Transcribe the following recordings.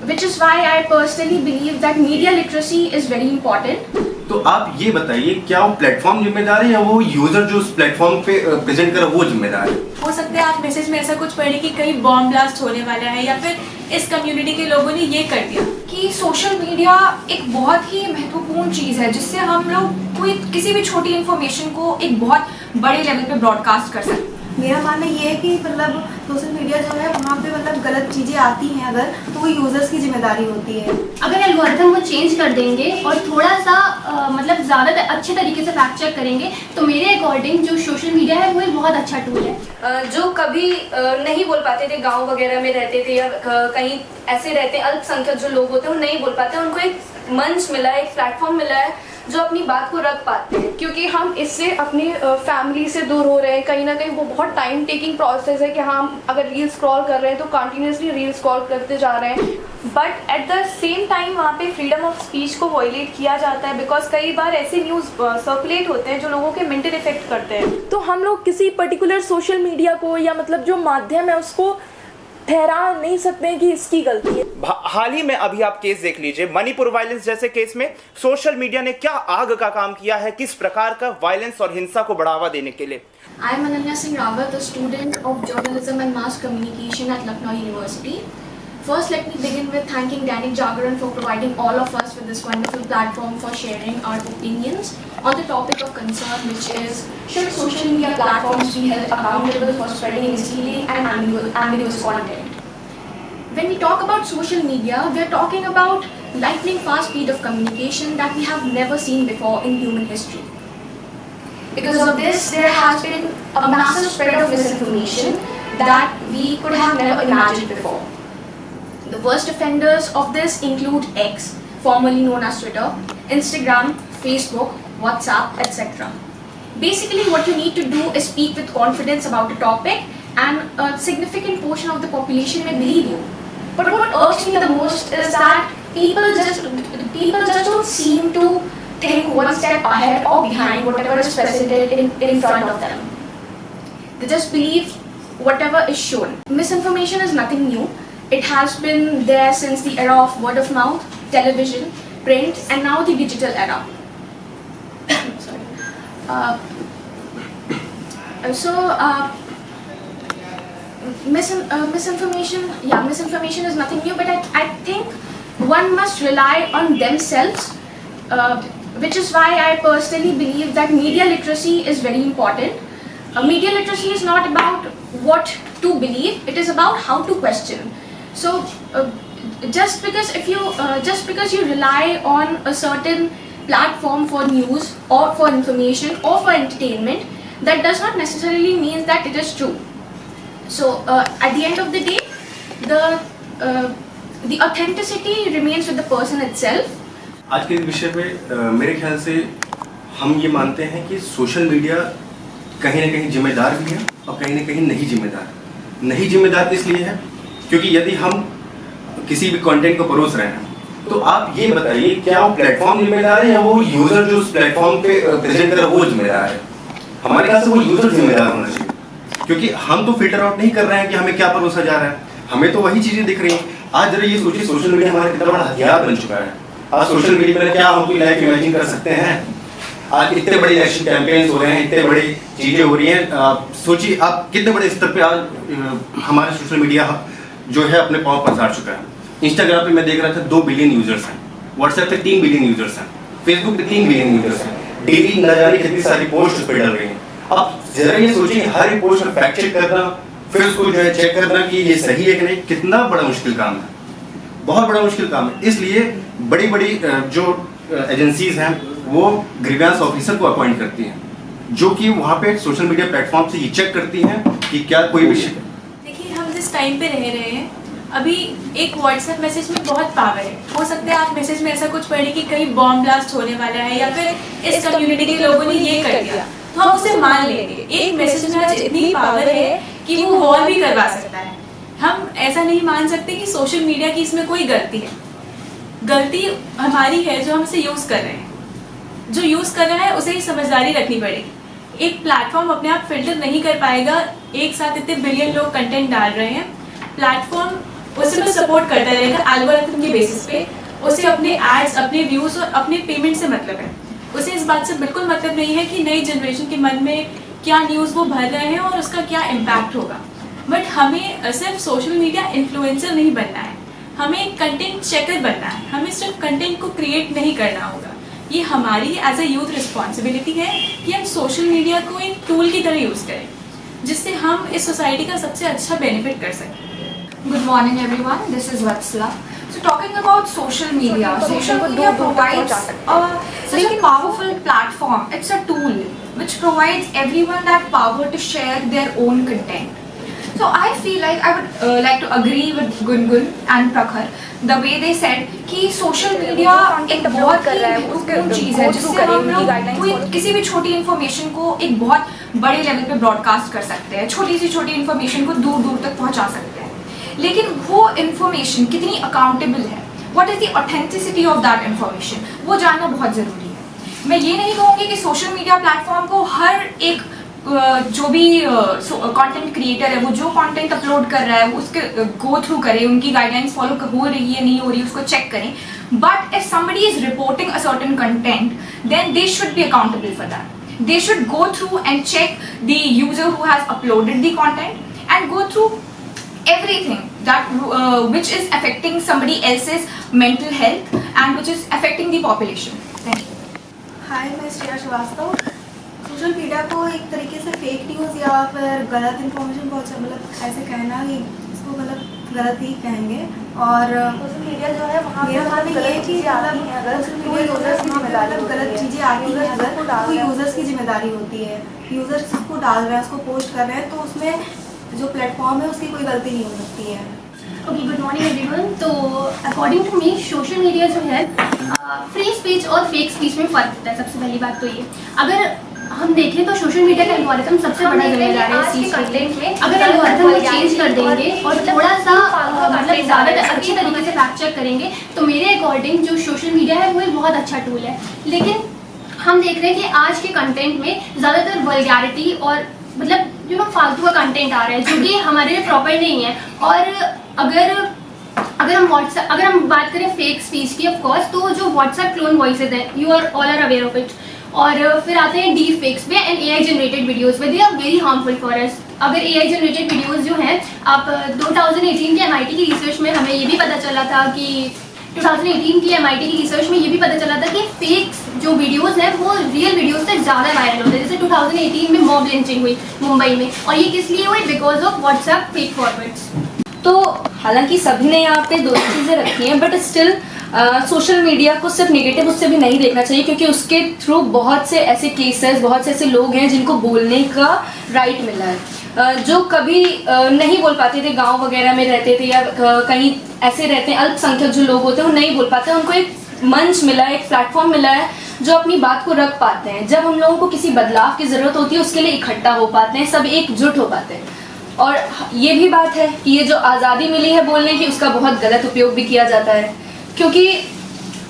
which is why I personally believe that media literacy is very important. तो आप ये बताइए, क्या वो प्लेटफॉर्म जिम्मेदार है या वो यूजर जो उस प्लेटफॉर्म पे प्रेजेंट कर वो जिम्मेदार है? हो सकता है आप मैसेज में ऐसा कुछ पढ़े कि कहीं बॉम्ब ब्लास्ट होने वाला है, या फिर इस कम्युनिटी के लोगों ने ये कर दिया। कि सोशल मीडिया एक बहुत ही महत्वपूर्ण चीज़ है जिससे हम लोग कोई किसी भी छोटी इन्फॉर्मेशन को एक बहुत बड़े लेवल पे ब्रॉडकास्ट कर सकते हैं। मेरा मानना ये है कि मतलब सोशल मीडिया जो है वहाँ पे मतलब गलत चीज़ें आती हैं अगर, तो वो यूज़र्स की जिम्मेदारी होती है। अगर एल्गोरिथम को चेंज कर देंगे और थोड़ा सा मतलब ज़्यादा अच्छे तरीके से फैक्ट चेक करेंगे तो मेरे अकॉर्डिंग जो सोशल मीडिया है वो एक बहुत अच्छा टूल है। जो कभी नहीं बोल पाते थे, गांव वगैरह में रहते थे या कहीं ऐसे रहते अल्पसंख्यक जो लोग होते हैं वो नहीं बोल पाते, उनको एक मंच मिला है, एक प्लेटफॉर्म मिला है जो अपनी बात को रख पाते हैं। क्योंकि हम इससे अपनी फैमिली से दूर हो रहे हैं, कहीं ना कहीं वो बहुत टाइम टेकिंग प्रोसेस है कि हम अगर रील स्क्रॉल कर रहे हैं तो कंटिन्यूसली रील स्क्रॉल करते जा रहे हैं, but at the same time वहाँ पे फ्रीडम ऑफ स्पीच को वायलेट किया जाता है, बिकॉज कई बार ऐसे न्यूज़ सर्कुलेट होते हैं जो लोगों के मेंटल इफेक्ट करते हैं। तो हम लोग किसी पर्टिकुलर सोशल मीडिया को या मतलब जो माध्यम है उसको ठहरा नहीं सकते हैं कि इसकी गलती है। हाल ही में अभी आप केस देख लीजिए, मणिपुर वायलेंस जैसे केस में सोशल मीडिया ने क्या आग का काम किया है, किस प्रकार का वायलेंस और हिंसा को बढ़ावा देने के लिए। I am Ananya Singh Rawat, a student of journalism and mass communication at Lucknow University. First, let me begin with thanking Dainik Jagran for providing all of us with this wonderful platform for sharing our opinions on the topic of concern, which is, should social media platforms be held accountable for spreading misleading and ambiguous content? When we talk about social media, we are talking about lightning fast speed of communication that we have never seen before in human history. Because of this, there has been a massive spread of misinformation that we could have never imagined before. The worst offenders of this include X, formerly known as Twitter, Instagram, Facebook, WhatsApp, etc. Basically, what you need to do is speak with confidence about a topic, and a significant portion of the population may believe you. But what irks me the most is that people just don't seem to think one step ahead or behind whatever is presented in front of them. They just believe whatever is shown. Misinformation is nothing new. It has been there since the era of word of mouth, television, print, and now the digital era. Misinformation is nothing new, but I think one must rely on themselves, which is why I personally believe that media literacy is very important. Media literacy is not about what to believe; it is about how to question. So, just because you rely on a certain platform for news or for information or for entertainment, that does not necessarily mean that it is true. So, at the end of the day, the authenticity remains with the person itself. आज के इस विषय पे मेरे ख्याल से हम ये मानते हैं कि सोशल मीडिया कहीं ना कहीं जिम्मेदार भी है और कहीं ना कहीं नहीं जिम्मेदार। नहीं जिम्मेदार इसलिए है क्योंकि यदि हम किसी भी कंटेंट को परोस रहे हैं तो आप ये बताइए, क्या वो प्लेटफॉर्म जिम्मेदार है या वो यूजर जो उस प्लेटफॉर्म पे प्रेजेंट कर रहा है वो जिम्मेदार है? हमारे ख्याल से वो यूजर जिम्मेदार होना चाहिए, क्योंकि हम तो फिल्टर आउट नहीं कर रहे हैं कि हमें क्या परोसा जा रहा है, हमें तो वही चीजें दिख रही हैं। आज जरा ये सोचिए, सोशल मीडिया हमारा कितना बड़ा हथियार बन चुका है। आज सोशल मीडिया पर क्या हम अपनी लाइफ इमेजिन कर सकते हैं? आज इतने बड़े इलेक्शन कैंपेन्स हो रहे हैं, इतने बड़ी चीजें हो रही हैं, सोचिए आप कितने बड़े स्तर पे आज हमारा सोशल मीडिया जो है अपने पांव पसार चुका है। इंस्टाग्राम पे मैं देख रहा था 2 बिलियन यूजर्स हैं, व्हाट्सएप पे 3 बिलियन यूजर्स हैं, फेसबुक पे 3 बिलियन यूजर्स हैं। डेली न जाने कितनी सारी पोस्ट उस पर डल रही हैं। अब जरा ये सोचिए, हर एक पोस्ट का फैक्ट चेक करना, फिर उसको जो है चेक करना कि ये सही है कि नहीं, कितना बड़ा मुश्किल काम है, बहुत बड़ा मुश्किल काम है। इसलिए बड़ी बड़ी जो एजेंसीज हैं वो ग्रीवेंस ऑफिसर को अपॉइंट करती हैं, जो कि वहाँ पे सोशल मीडिया प्लेटफॉर्म से ये चेक करती हैं कि क्या कोई विषय। देखिए, हम जिस टाइम पे रह रहे हैं, अभी एक व्हाट्सएप मैसेज में बहुत पावर है। हो सकता है आप मैसेज में ऐसा कुछ पढ़े कि कहीं बॉम्ब ब्लास्ट होने वाला है, या फिर इस कम्युनिटी के लोगों ने ये कर दिया, तो हम उसे मान लेंगे। एक मैसेज में आज इतनी पावर है कि वो वॉर भी करवा सकता है। हम ऐसा नहीं मान सकते कि सोशल मीडिया की इसमें कोई गलती है। गलती हमारी है जो हम इसे यूज़ कर रहे हैं। जो यूज़ कर रहा है उसे ही समझदारी रखनी पड़ेगी। एक प्लेटफॉर्म अपने आप फिल्टर नहीं कर पाएगा, एक साथ इतने बिलियन लोग कंटेंट डाल रहे हैं। प्लेटफॉर्म उसे बस सपोर्ट करता रहेगा एल्गोरिथम के बेसिस पे। उसे अपने एड्स, अपने व्यूज और अपने पेमेंट से मतलब है। उसे इस बात से बिल्कुल मतलब नहीं है कि नई जनरेशन के मन में क्या न्यूज़ वो भर रहे हैं और उसका क्या इम्पैक्ट होगा। बट हमें सिर्फ सोशल मीडिया इन्फ्लुएंसर नहीं बनना है, हमें कंटेंट चेकर बनना है। हमें सिर्फ कंटेंट को क्रिएट नहीं करना होगा। ये हमारी एज अ यूथ रिस्पॉन्सिबिलिटी है कि हम सोशल मीडिया को एक टूल की तरह यूज़ करें, जिससे हम इस सोसाइटी का सबसे अच्छा बेनिफिट कर सकें। Good morning everyone, this is Vatsala. So talking about social media provides such a powerful platform. It's a tool which provides everyone that power to share their own content. So I feel like I would like to agree with Gungun and Prakhar the way they said कि social media एक बहुत ही महत्वपूर्ण चीज़ है जिससे हम लोग कोई किसी भी छोटी इन्फॉर्मेशन को एक बहुत बड़े लेवल पे ब्रॉडकास्ट कर सकते हैं, छोटी सी छोटी इन्फॉर्मेशन को दूर दूर तक पहुंचा सकते हैं। लेकिन वो इन्फॉर्मेशन कितनी अकाउंटेबल है, what is the authenticity of that information, वो जानना बहुत ज़रूरी है। मैं ये नहीं कहूँगी कि सोशल मीडिया प्लेटफॉर्म को हर एक जो भी कंटेंट क्रिएटर है वो जो कंटेंट अपलोड कर रहा है उसके गो थ्रू करे, उनकी गाइडलाइंस फॉलो हो रही है नहीं हो रही उसको चेक करें। But if somebody is reporting a certain content then they should be accountable for that. They should go through and check the user who has uploaded the content and go through everything that which is affecting somebody else's mental health and which is affecting the population. Thank you. हाय, मैं Shreya Srivastava. Social media को एक तरीके से fake news या फिर गलत information पहुँचा, मतलब ऐसे कहना कि इसको मतलब गलत ही कहेंगे। और सोशल मीडिया जो है वहाँ मेरा मानना ये है कि मतलब सोशल मीडिया यूजर्स की जिम्मेदारी, गलत चीज़ें आती हैं अगर तो यूज़र्स की जिम्मेदारी होती है। यूज़र्स उसको डाल रहे हैं, उसको पोस्ट कर रहे हैं, तो उसमें जो प्लेटफॉर्म है उसकी कोई गलती नहीं हो सकती है। Okay, good morning everyone. तो according to me social media जो है फ्री स्पीच और फेक स्पीच में फ़र्क होता है। सबसे पहली बात तो ये, अगर हम देखें तो सोशल मीडिया का एल्गोरिथम सबसे बड़ा जिम्मेदार है इस चीज़ के लिए। अगर एल्गोरिथम को चेंज कर देंगे और थोड़ा सा मतलब ज़्यादा अच्छे तरीके से फैक्ट चेक करेंगे तो मेरे अकॉर्डिंग जो सोशल मीडिया है वो एक बहुत अच्छा टूल है। लेकिन हम देख रहे हैं कि आज के कंटेंट में ज़्यादातर वल्गैरिटी और मतलब फालतू का कंटेंट आ रहा है जो कि हमारे लिए प्रॉपर नहीं है। और अगर हम बात करें फेक स्पीच की, ऑफ कोर्स, तो जो व्हाट्सएप क्लोन वॉइसेज हैं, you are all are aware of it. और फिर आते हैं डीप फेक्स पे एंड एआई जनरेटेड वीडियोस में, they are very harmful for us. अगर एआई जनरेटेड वीडियोस जो हैं, आप 2018 के एमआईटी की रिसर्च में हमें ये भी पता चला था कि 2018 की एमआईटी की रिसर्च में ये भी पता चला था कि फेक्स जो वीडियोस हैं वो रियल वीडियोस से ज़्यादा वायरल होते हैं। जैसे 2018 में मॉब लिंचिंग हुई मुंबई में, और ये किस लिए हुई? Because of WhatsApp fake forwards. तो हालांकि सभी ने यहाँ पे दो चीज़ें रखी हैं, बट स्टिल सोशल मीडिया को सिर्फ नेगेटिव उससे भी नहीं देखना चाहिए, क्योंकि उसके थ्रू बहुत से ऐसे केसेस, बहुत से ऐसे लोग हैं जिनको बोलने का राइट मिला है, जो कभी नहीं बोल पाते थे, गांव वगैरह में रहते थे या कहीं ऐसे रहते हैं अल्पसंख्यक जो लोग होते हैं वो नहीं बोल पाते, उनको एक मंच मिला है, एक प्लेटफॉर्म मिला है जो अपनी बात को रख पाते हैं। जब हम लोगों को किसी बदलाव की ज़रूरत होती है उसके लिए इकट्ठा हो पाते हैं, सब एकजुट हो पाते हैं। और ये भी बात है कि ये जो आज़ादी मिली है बोलने की, उसका बहुत गलत उपयोग भी किया जाता है, क्योंकि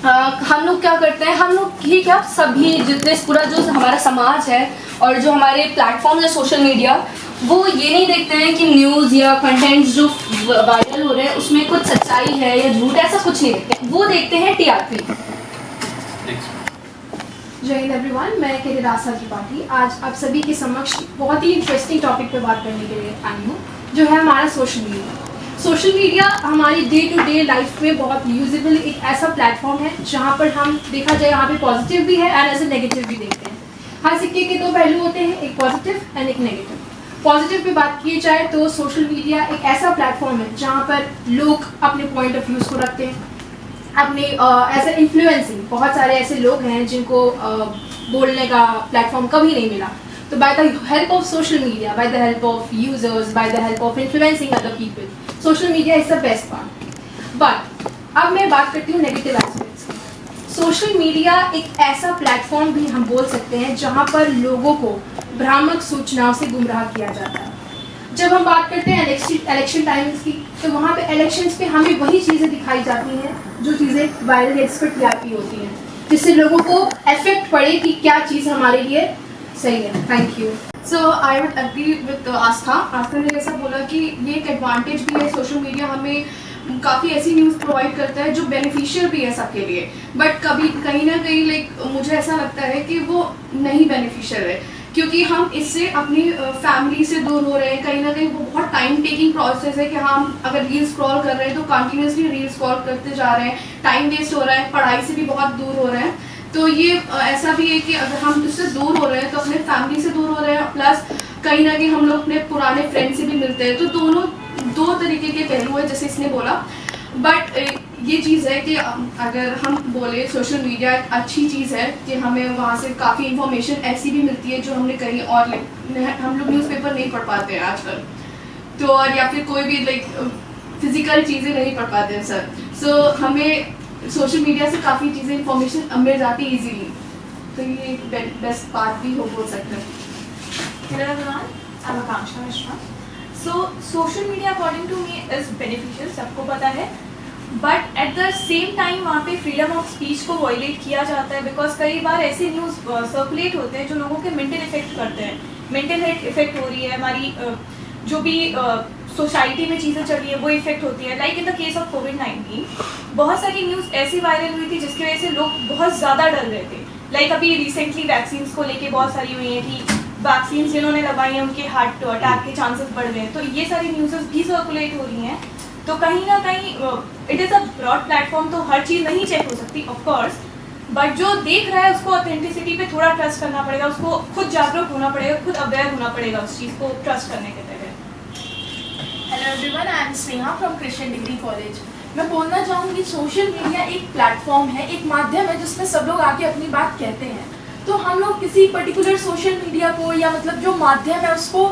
हम लोग क्या करते हैं, हम लोग ही क्या सभी जितने पूरा जो हमारा समाज है और जो हमारे प्लेटफॉर्म है सोशल मीडिया, वो ये नहीं देखते हैं कि न्यूज़ या कंटेंट जो वायरल हो रहे हैं उसमें कुछ सच्चाई है या झूठ, ऐसा कुछ नहीं देखते, वो देखते हैं टीआरपी। जय हिंद एवरीवन, मैं केदार त्रिपाठी आज आप सभी के समक्ष बहुत ही इंटरेस्टिंग टॉपिक पे बात करने के लिए आई हूँ, जो है हमारा सोशल मीडिया। सोशल मीडिया हमारी डे टू डे लाइफ में बहुत यूजेबल एक ऐसा प्लेटफॉर्म है जहाँ पर हम देखा जाए यहाँ पे पॉजिटिव भी है एंड ऐसे नेगेटिव भी देखते हैं। हर सिक्के के दो पहलू होते हैं, एक पॉजिटिव एंड एक नेगेटिव। पॉजिटिव पे बात की जाए तो सोशल मीडिया एक ऐसा प्लेटफॉर्म है जहाँ पर लोग अपने पॉइंट ऑफ व्यूज़ को रखते हैं, अपने ऐसे इन्फ्लुएंसिंग, बहुत सारे ऐसे लोग हैं जिनको बोलने का प्लेटफॉर्म कभी नहीं मिला। तो bye the help of social media, bye the help of users, bye the help of influencing other people, social media is the best part. But अब मैं बात करती हूँ नेगेटिव एस्पेक्ट्स की। सोशल मीडिया एक ऐसा प्लेटफॉर्म भी हम बोल सकते हैं जहाँ पर लोगों को भ्रामक सूचनाओं से गुमराह किया जाता है। जब हम बात करते हैं इलेक्शन टाइम्स की, तो वहाँ पे इलेक्शंस पे हमें वही चीज़ें दिखाई जाती हैं जो चीज़ें वायरल या जिस पर टीआरपी होती हैं, जिससे लोगों को इफेक्ट पड़े कि क्या चीज़ हमारे लिए सही है। Thank you. So I would agree with Aastha ने जैसा बोला कि ये एक एडवांटेज भी है, सोशल मीडिया हमें काफ़ी ऐसी न्यूज़ प्रोवाइड करता है जो बेनिफिशियल भी है सबके लिए, बट कभी कहीं ना कहीं मुझे ऐसा लगता है कि वो नहीं बेनिफिशियल है, क्योंकि हम इससे अपनी फैमिली से दूर हो रहे हैं। कहीं ना कहीं वो बहुत टाइम टेकिंग प्रोसेस है कि हम अगर रील स्क्रॉल कर रहे हैं तो कंटिन्यूसली रील स्क्रॉल करते जा रहे हैं, टाइम वेस्ट हो रहा है, पढ़ाई से भी बहुत दूर हो रहे हैं। तो ये ऐसा भी है कि अगर हम उससे दूर हो रहे हैं तो अपने फैमिली से दूर हो रहे हैं, प्लस कहीं ना कहीं हम लोग अपने पुराने फ्रेंड से भी मिलते हैं। तो दोनों दो तरीके के पहलू है जैसे इसने बोला, बट ये चीज़ है कि अगर हम बोले सोशल मीडिया एक अच्छी चीज़ है कि हमें वहाँ से काफ़ी इन्फॉर्मेशन ऐसी भी मिलती है जो हमने कहीं और हम लोग न्यूज़पेपर नहीं पढ़ पाते हैं आजकल, तो और या फिर कोई भी फिजिकल चीज़ें नहीं पढ़ पाते हैं सर। सो हमें सोशल मीडिया से काफ़ी चीज़ें इन्फॉर्मेशन मिल जाती है ईजीली, तो ये एक बेस्ट पार्ट भी हो बोल सकते हैं। Hello everyone, I'm Akanksha Mishra. So social media according to me is beneficial, सबको पता है, but at the same time वहाँ पे फ्रीडम ऑफ स्पीच को वायलेट किया जाता है, बिकॉज कई बार ऐसे न्यूज़ सर्कुलेट होते हैं जो लोगों के मेंटल इफेक्ट करते हैं। मेंटल हेल्थ इफेक्ट हो रही है, हमारी जो भी सोसाइटी में चीज़ें चल रही है वो इफेक्ट होती है। Like in the case of कोविड-19 बहुत सारी न्यूज़ ऐसी वायरल हुई थी जिसकी वजह से लोग बहुत ज़्यादा डर रहे थे। लाइक अभी रिसेंटली वैक्सीन को लेके बहुत सारी हुई है कि वैक्सीन जिन्होंने लगाई है उनके हार्ट अटैक के चांसेस बढ़ गए हैं, तो ये सारी न्यूज़ भी सर्कुलेट हो रही हैं। तो कहीं ना कहीं it is a broad platform, तो हर चीज़ नहीं चेक हो सकती ऑफ कोर्स, बट जो देख रहा है उसको ऑथेंटिसिटी पे थोड़ा ट्रस्ट करना पड़ेगा, उसको खुद जागरूक होना पड़ेगा, खुद अवेयर होना पड़ेगा उस चीज़ को ट्रस्ट करने के बगैर। Hello everyone, I am Sneha from Christian degree college. मैं बोलना चाहूँगी सोशल मीडिया एक प्लेटफॉर्म है, एक माध्यम है जिसमें सब लोग आके अपनी बात कहते हैं। तो हम लोग किसी पर्टिकुलर सोशल मीडिया को या मतलब जो माध्यम है उसको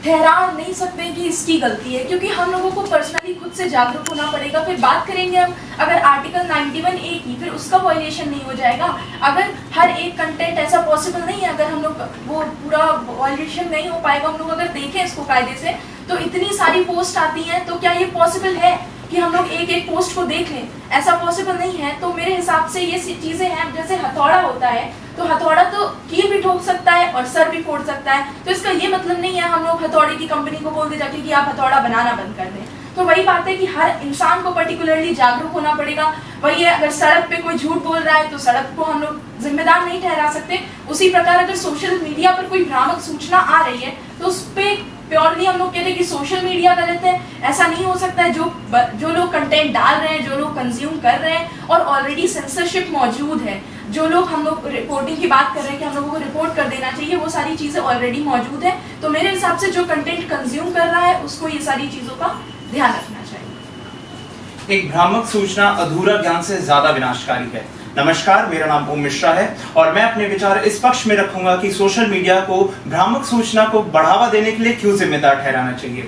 ठहरा नहीं सकते कि इसकी गलती है, क्योंकि हम लोगों को पर्सनली खुद से जागरूक होना पड़ेगा। फिर बात करेंगे हम अगर आर्टिकल 91A की, फिर उसका वायलेशन नहीं हो जाएगा। अगर हर एक कंटेंट ऐसा पॉसिबल नहीं है, अगर हम लोग वो पूरा वायलेशन नहीं हो पाएगा, हम लोग अगर देखें इसको कायदे से, तो इतनी सारी पोस्ट आती हैं, तो क्या ये पॉसिबल है कि हम लोग एक एक पोस्ट को देख लें? ऐसा पॉसिबल नहीं है। तो मेरे हिसाब से ये चीज़ें हैं, जैसे हथौड़ा होता है, तो हथौड़ा तो कील भी ठोक सकता है और सर भी फोड़ सकता है। तो इसका ये मतलब नहीं है हम लोग हथौड़े की कंपनी को बोल दे जाके कि आप हथौड़ा बनाना बंद कर दें। तो वही बात है कि हर इंसान को पर्टिकुलरली जागरूक होना पड़ेगा। वही है, अगर सड़क पे कोई झूठ बोल रहा है तो सड़क को हम लोग जिम्मेदार नहीं ठहरा सकते। उसी प्रकार अगर सोशल मीडिया पर कोई भ्रामक सूचना आ रही है तो उस पर प्योरली हम लोग कहते हैं कि सोशल मीडिया गलत है, ऐसा नहीं हो सकता है। जो लोग कंटेंट डाल रहे हैं, जो लोग कंज्यूम कर रहे हैं और ऑलरेडी सेंसरशिप मौजूद है, जो लोग हम लोग रिपोर्टिंग की बात कर रहे हैं कि हम लोगों को रिपोर्ट कर देना चाहिए, वो सारी चीज़ें ऑलरेडी मौजूद है। तो मेरे हिसाब से जो कंटेंट कंज्यूम कर रहा है उसको ये सारी चीज़ों का ध्यान रखना चाहिए। एक भ्रामक सूचना अधूरा ज्ञान से ज्यादा विनाशकारी है। नमस्कार, मेरा नाम ओम मिश्रा है और मैं अपने विचार इस पक्ष में रखूंगा कि सोशल मीडिया को भ्रामक सूचना को बढ़ावा देने के लिए क्यों जिम्मेदार ठहराना चाहिए।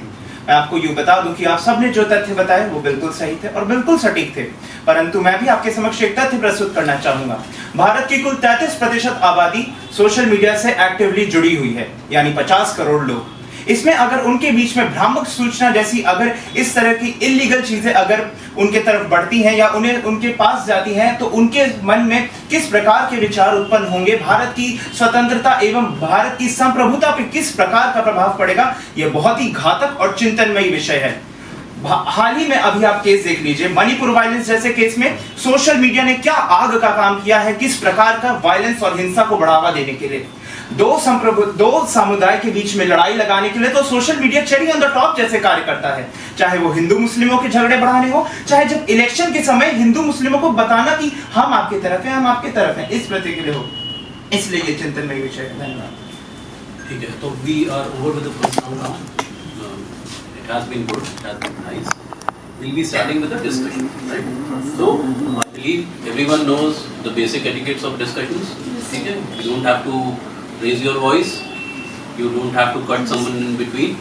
मैं आपको यूं बता दूं कि आप सबने जो तथ्य बताए वो बिल्कुल सही थे और बिल्कुल सटीक थे, परंतु मैं भी आपके समक्ष एक तथ्य प्रस्तुत करना चाहूंगा। भारत की कुल 33% आबादी सोशल मीडिया से एक्टिवली जुड़ी हुई है, यानी 50 करोड़ लोग। इसमें अगर उनके बीच में भ्रामक सूचना जैसी अगर इस तरह की इलीगल चीजें अगर उनके तरफ बढ़ती हैं या उन्हें उनके पास जाती हैं, तो उनके मन में किस प्रकार के विचार उत्पन्न होंगे, भारत की स्वतंत्रता एवं भारत की संप्रभुता पर किस प्रकार का प्रभाव पड़ेगा, यह बहुत ही घातक और चिंतनमयी विषय है। हाल ही में अभी आप केस देख लीजिए, मणिपुर वायलेंस जैसे केस में सोशल मीडिया ने क्या आग का काम किया है, किस प्रकार का वायलेंस और हिंसा को बढ़ावा देने के लिए, दो समुदाय के बीच में लड़ाई लगाने के लिए तो social media cherry on the top जैसे कार्य करता है। चाहे वो हिंदू मुस्लिमों के झगड़े बढ़ाने हो, चाहे जब इलेक्शन के समय हिंदू मुस्लिमों को बताना कि हम आपकी तरफ हैं, हम आपके तरफ हैं, इस प्रति के लिए हो। इसलिए ये चिंतनमयी विषय है। धन्यवाद। ठीक है, तो we are over with the first round now. It has been good, it has been nice. We'll be starting with the discussion, right? So, I believe everyone knows the basic etiquettes of discussions. Okay? You don't have to raise your voice. You don't have to cut someone in between.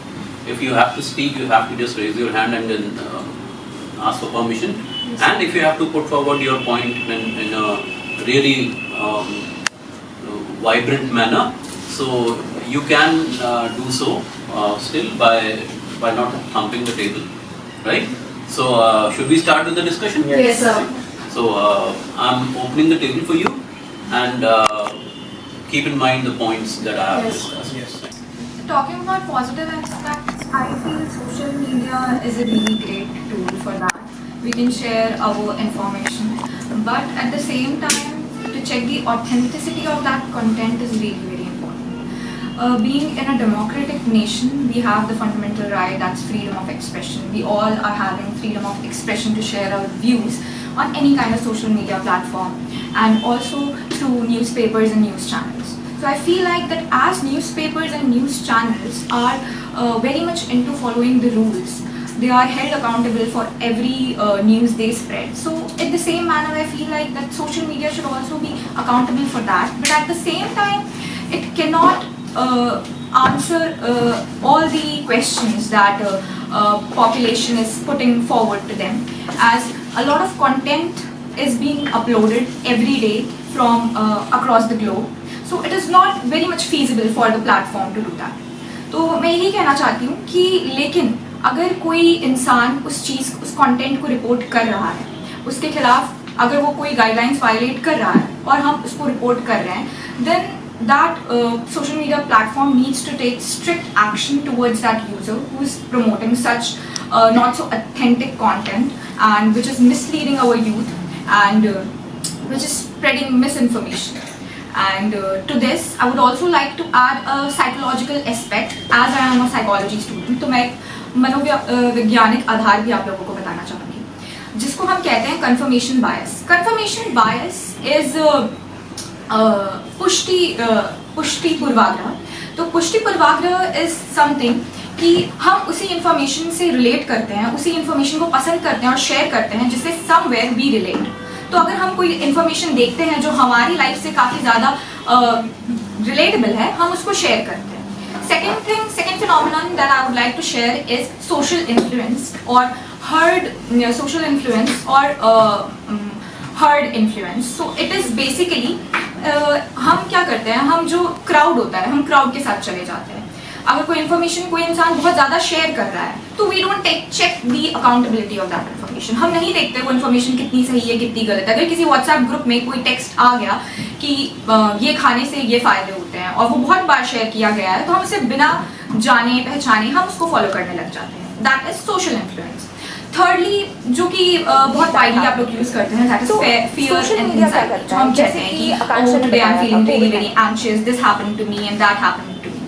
If you have to speak, you have to just raise your hand and then ask for permission. And if you have to put forward your point in a really vibrant manner, so you can do so still by not thumping the table, right? So should we start with the discussion? Yes, sir. So I'm opening the table for you, and keep in mind the points that I have discussed. Yes. Talking about positive aspects, I feel social media is a really great tool for that. we can share our information, but at the same time, to check the authenticity of that content is really very important. Being in a democratic nation, we have the fundamental right, that's freedom of expression. We all are having freedom of expression to share our views on any kind of social media platform, and also through newspapers and news channels. So I feel like that as newspapers and news channels are very much into following the rules, they are held accountable for every news they spread. So in the same manner, I feel like that social media should also be accountable for that. But at the same time, it cannot answer all the questions that population is putting forward to them, as a lot of content is being uploaded every day from across the globe. So it is not very much feasible for the platform to do that. तो मैं यही कहना चाहती हूँ कि लेकिन अगर कोई इंसान उस कंटेंट को रिपोर्ट कर रहा है, उसके खिलाफ अगर वो कोई गाइडलाइंस वायलेट कर रहा है और हम उसको रिपोर्ट कर रहे हैं, then that social media platform needs to take strict action towards that user who is promoting such not so authentic content and which is misleading our youth and which is spreading misinformation. And to this, I would also like to add a psychological aspect, as I am a psychology student. तो मैं मनोवैज्ञानिक आधार भी आप लोगों को बताना चाहूँगी, जिसको हम कहते हैं confirmation bias. Confirmation bias is पुष्टि पूर्वाग्रह. तो पुष्टि पूर्वाग्रह is something कि हम उसी इंफॉर्मेशन से रिलेट करते हैं, उसी इंफॉर्मेशन को पसंद करते हैं और शेयर करते हैं जिससे somewhere we relate. तो अगर हम कोई इन्फॉर्मेशन देखते हैं जो हमारी लाइफ से काफ़ी ज़्यादा रिलेटेबल है, हम उसको शेयर करते हैं. Second phenomenon that I would like to share is social influence और herd influence. So it is basically हम क्या करते हैं, हम जो क्राउड होता है, हम क्राउड के साथ चले जाते हैं. अगर कोई इन्फॉर्मेशन कोई इंसान बहुत ज़्यादा शेयर कर रहा है, तो we don't check the accountability of that information. हम नहीं देखते वो इन्फॉर्मेशन कितनी सही है, कितनी गलत है. अगर किसी व्हाट्सएप ग्रुप में कोई टेक्स्ट आ गया कि ये खाने से ये फ़ायदे होते हैं और वो बहुत बार शेयर किया गया है, तो हम उसे बिना जाने पहचाने हम उसको फॉलो करने लग जाते हैं. That is social influence. Thirdly, जो कि बहुत वाइडली आप लोग यूज करते हैं, that is fear and anxiety. हम कहते हैं कि oh, today I'm feeling really very anxious, this happened to me and that happened to me.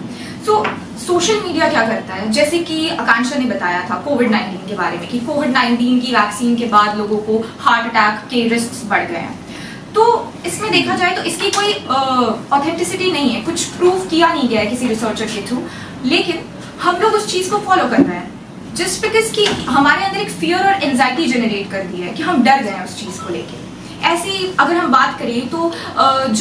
So social media क्या करता है, जैसे कि आकांक्षा ने बताया था कोविड-19 के बारे में कि कोविड-19 की वैक्सीन के बाद लोगों को हार्ट अटैक के रिस्क बढ़ गए हैं. तो इसमें देखा जाए तो इसकी कोई ऑथेंटिसिटी नहीं है, कुछ प्रूव किया नहीं गया है किसी रिसर्चर के थ्रू, लेकिन हम लोग उस चीज़ को फॉलो कर रहे हैं जस्ट बिकॉज कि हमारे अंदर एक फियर और एंजाइटी जनरेट कर दी है कि हम डर गए हैं उस चीज़ को लेके. ऐसी अगर हम बात करें तो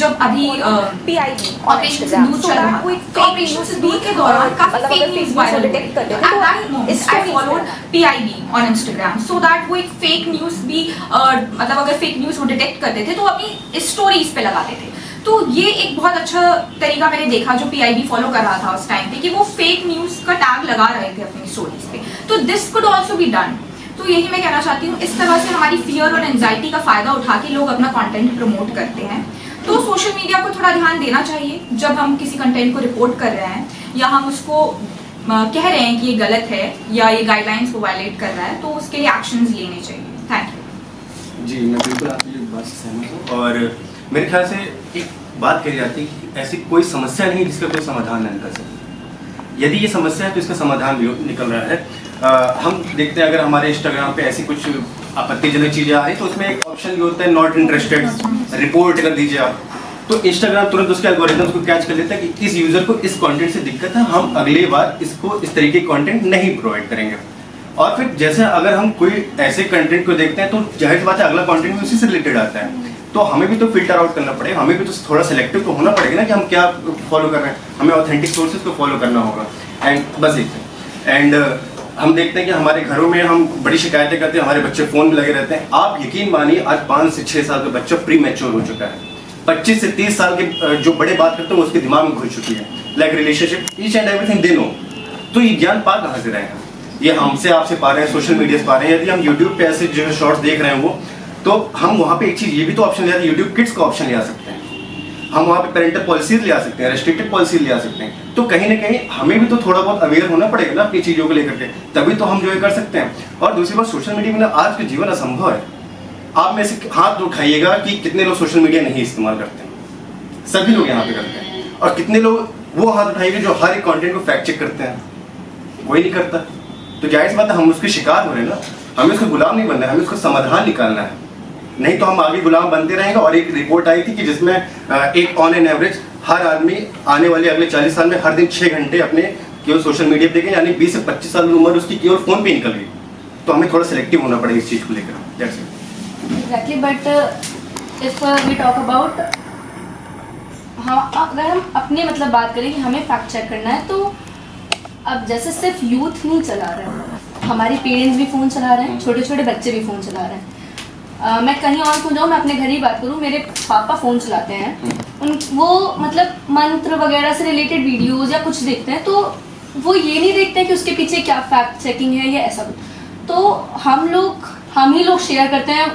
जब अभी ऑपरेशन सिंदूर चल रहा था, तो ऑपरेशन सिंदूर के दौरान काफी फेक न्यूज वायरल हुई. At that moment I followed PIB on Instagram so that वो एक फेक न्यूज भी मतलब अगर फेक न्यूज वो डिटेक्ट करते थे तो अपनी स्टोरीज पे लगाते थे. तो ये एक बहुत अच्छा तरीका मैंने देखा जो PIB फॉलो कर रहा था उस टाइम पे, कि वो फेक न्यूज का टैग लगा रहे थे अपनी स्टोरीज पे. तो this could also be done. तो यही मैं कहना चाहती हूँ, इस तरह से हमारी फियर और एंजाइटी का फ़ायदा उठा के लोग अपना कंटेंट प्रमोट करते हैं. तो सोशल मीडिया को थोड़ा ध्यान देना चाहिए जब हम किसी कंटेंट को रिपोर्ट कर रहे हैं या हम उसको कह रहे हैं कि ये गलत है या ये गाइडलाइंस को वायलेट कर रहा है, तो उसके लिए एक्शंस लेने चाहिए. Thank you. जी, मैं बिल्कुल आपकी बात से सहमत हूँ. और मेरे ख्याल से एक बात कही जाती है कि ऐसी कोई समस्या नहीं जिसका कोई समाधान न निकल सके. यदि ये समस्या है तो इसका समाधान भी निकल रहा है. हम देखते हैं अगर हमारे इंस्टाग्राम पे ऐसी कुछ आपत्तिजनक चीज़ें आ रही तो उसमें एक ऑप्शन भी होता है नॉट इंटरेस्टेड, रिपोर्ट कर दीजिए आप. तो इंस्टाग्राम तुरंत उसके एल्गोरिथम को कैच कर लेता है कि इस यूज़र को इस कंटेंट से दिक्कत है, हम अगली बार इसको इस तरीके का कंटेंट नहीं प्रोवाइड करेंगे. और फिर जैसे अगर हम कोई ऐसे कंटेंट को देखते हैं तो जाहिर सी बात है अगला कंटेंट भी उसी से रिलेटेड आता है. तो हमें भी तो फिल्टर आउट करना पड़ेगा, हमें भी तो थोड़ा सेलेक्टिव तो होना पड़ेगा ना कि हम क्या फॉलो कर रहे हैं. हमें ऑथेंटिक सोर्सेज को फॉलो करना होगा. एंड बस एंड हम देखते हैं कि हमारे घरों में हम बड़ी शिकायतें करते हैं, हमारे बच्चे फ़ोन में लगे रहते हैं. आप यकीन मानिए आज 5 से 6 साल का बच्चा प्री मैच्योर हो चुका है. 25 से 30 साल के जो बड़े बात करते हैं उसके दिमाग में घुस चुकी है. Like relationship, each and everything they know. तो ये ज्ञान पा कहाँ से रहेगा? ये हमसे आपसे पा रहे हैं, सोशल मीडिया से पा रहे हैं. यदि हम यूट्यूब पे ऐसे जो शॉर्ट्स देख रहे हैं वो, तो हम वहाँ पे एक चीज़ ये भी तो ऑप्शन ले आते हैं, यूट्यूब किड्स का ऑप्शन ले आ सकते हैं. हम वहाँ पे पेरेंटल पॉलिसीज ले आ सकते हैं, रेस्ट्रिक्टेड पॉलिसीज ले आ सकते हैं। तो कहीं ना कहीं हमें भी तो थोड़ा बहुत अवेयर होना पड़ेगा ना अपनी चीज़ों को लेकर के, तभी तो हम जो है कर सकते हैं। और दूसरी बात, सोशल मीडिया में आज का जीवन असंभव है। आप में से हाथ उठाइएगा कि कितने लोग सोशल मीडिया नहीं इस्तेमाल करते हैं। सभी लोग यहाँ पे करते हैं। और कितने लोग वो हाथ उठाइएगा जो हर एक कंटेंट को फैक्ट चेक करते हैं? कोई नहीं करता। तो जाहिर सी बात है हम उसके शिकार हो रहे हैं ना। हमें उसका गुलाम नहीं बनना है, हमें उसका समाधान निकालना है। नहीं तो हम आगे गुलाम बनते रहेंगे। और एक रिपोर्ट आई थी कि जिसमें एक ऑन एन एवरेज हर आदमी आने वाले अगले 40 साल में हर दिन 6 घंटे अपने केवल सोशल मीडिया देखें, यानी 20 से 25 साल की उम्र उसकी केवल फोन पे निकल गई। तो हमें थोड़ा सिलेक्टिव होना पड़ेगा इस चीज़ को लेकर। Exactly, but if we talk about, हाँ, अगर हम अपनी मतलब बात करें कि हमें फैक्ट चेक करना है, तो अब जैसे सिर्फ यूथ नहीं चला रहे हैं, हमारे पेरेंट्स भी फ़ोन चला रहे हैं, छोटे छोटे बच्चे भी फ़ोन चला रहे हैं। मैं कहीं और क्यों जाऊँ, मैं अपने घर ही बात करूँ, मेरे पापा फ़ोन चलाते हैं। वो मतलब मंत्र वगैरह से रिलेटेड वीडियोज़ या कुछ देखते हैं, तो वो ये नहीं देखते हैं कि उसके पीछे क्या फैक्ट चेकिंग है या ऐसा कुछ। तो हम ही लोग शेयर करते हैं।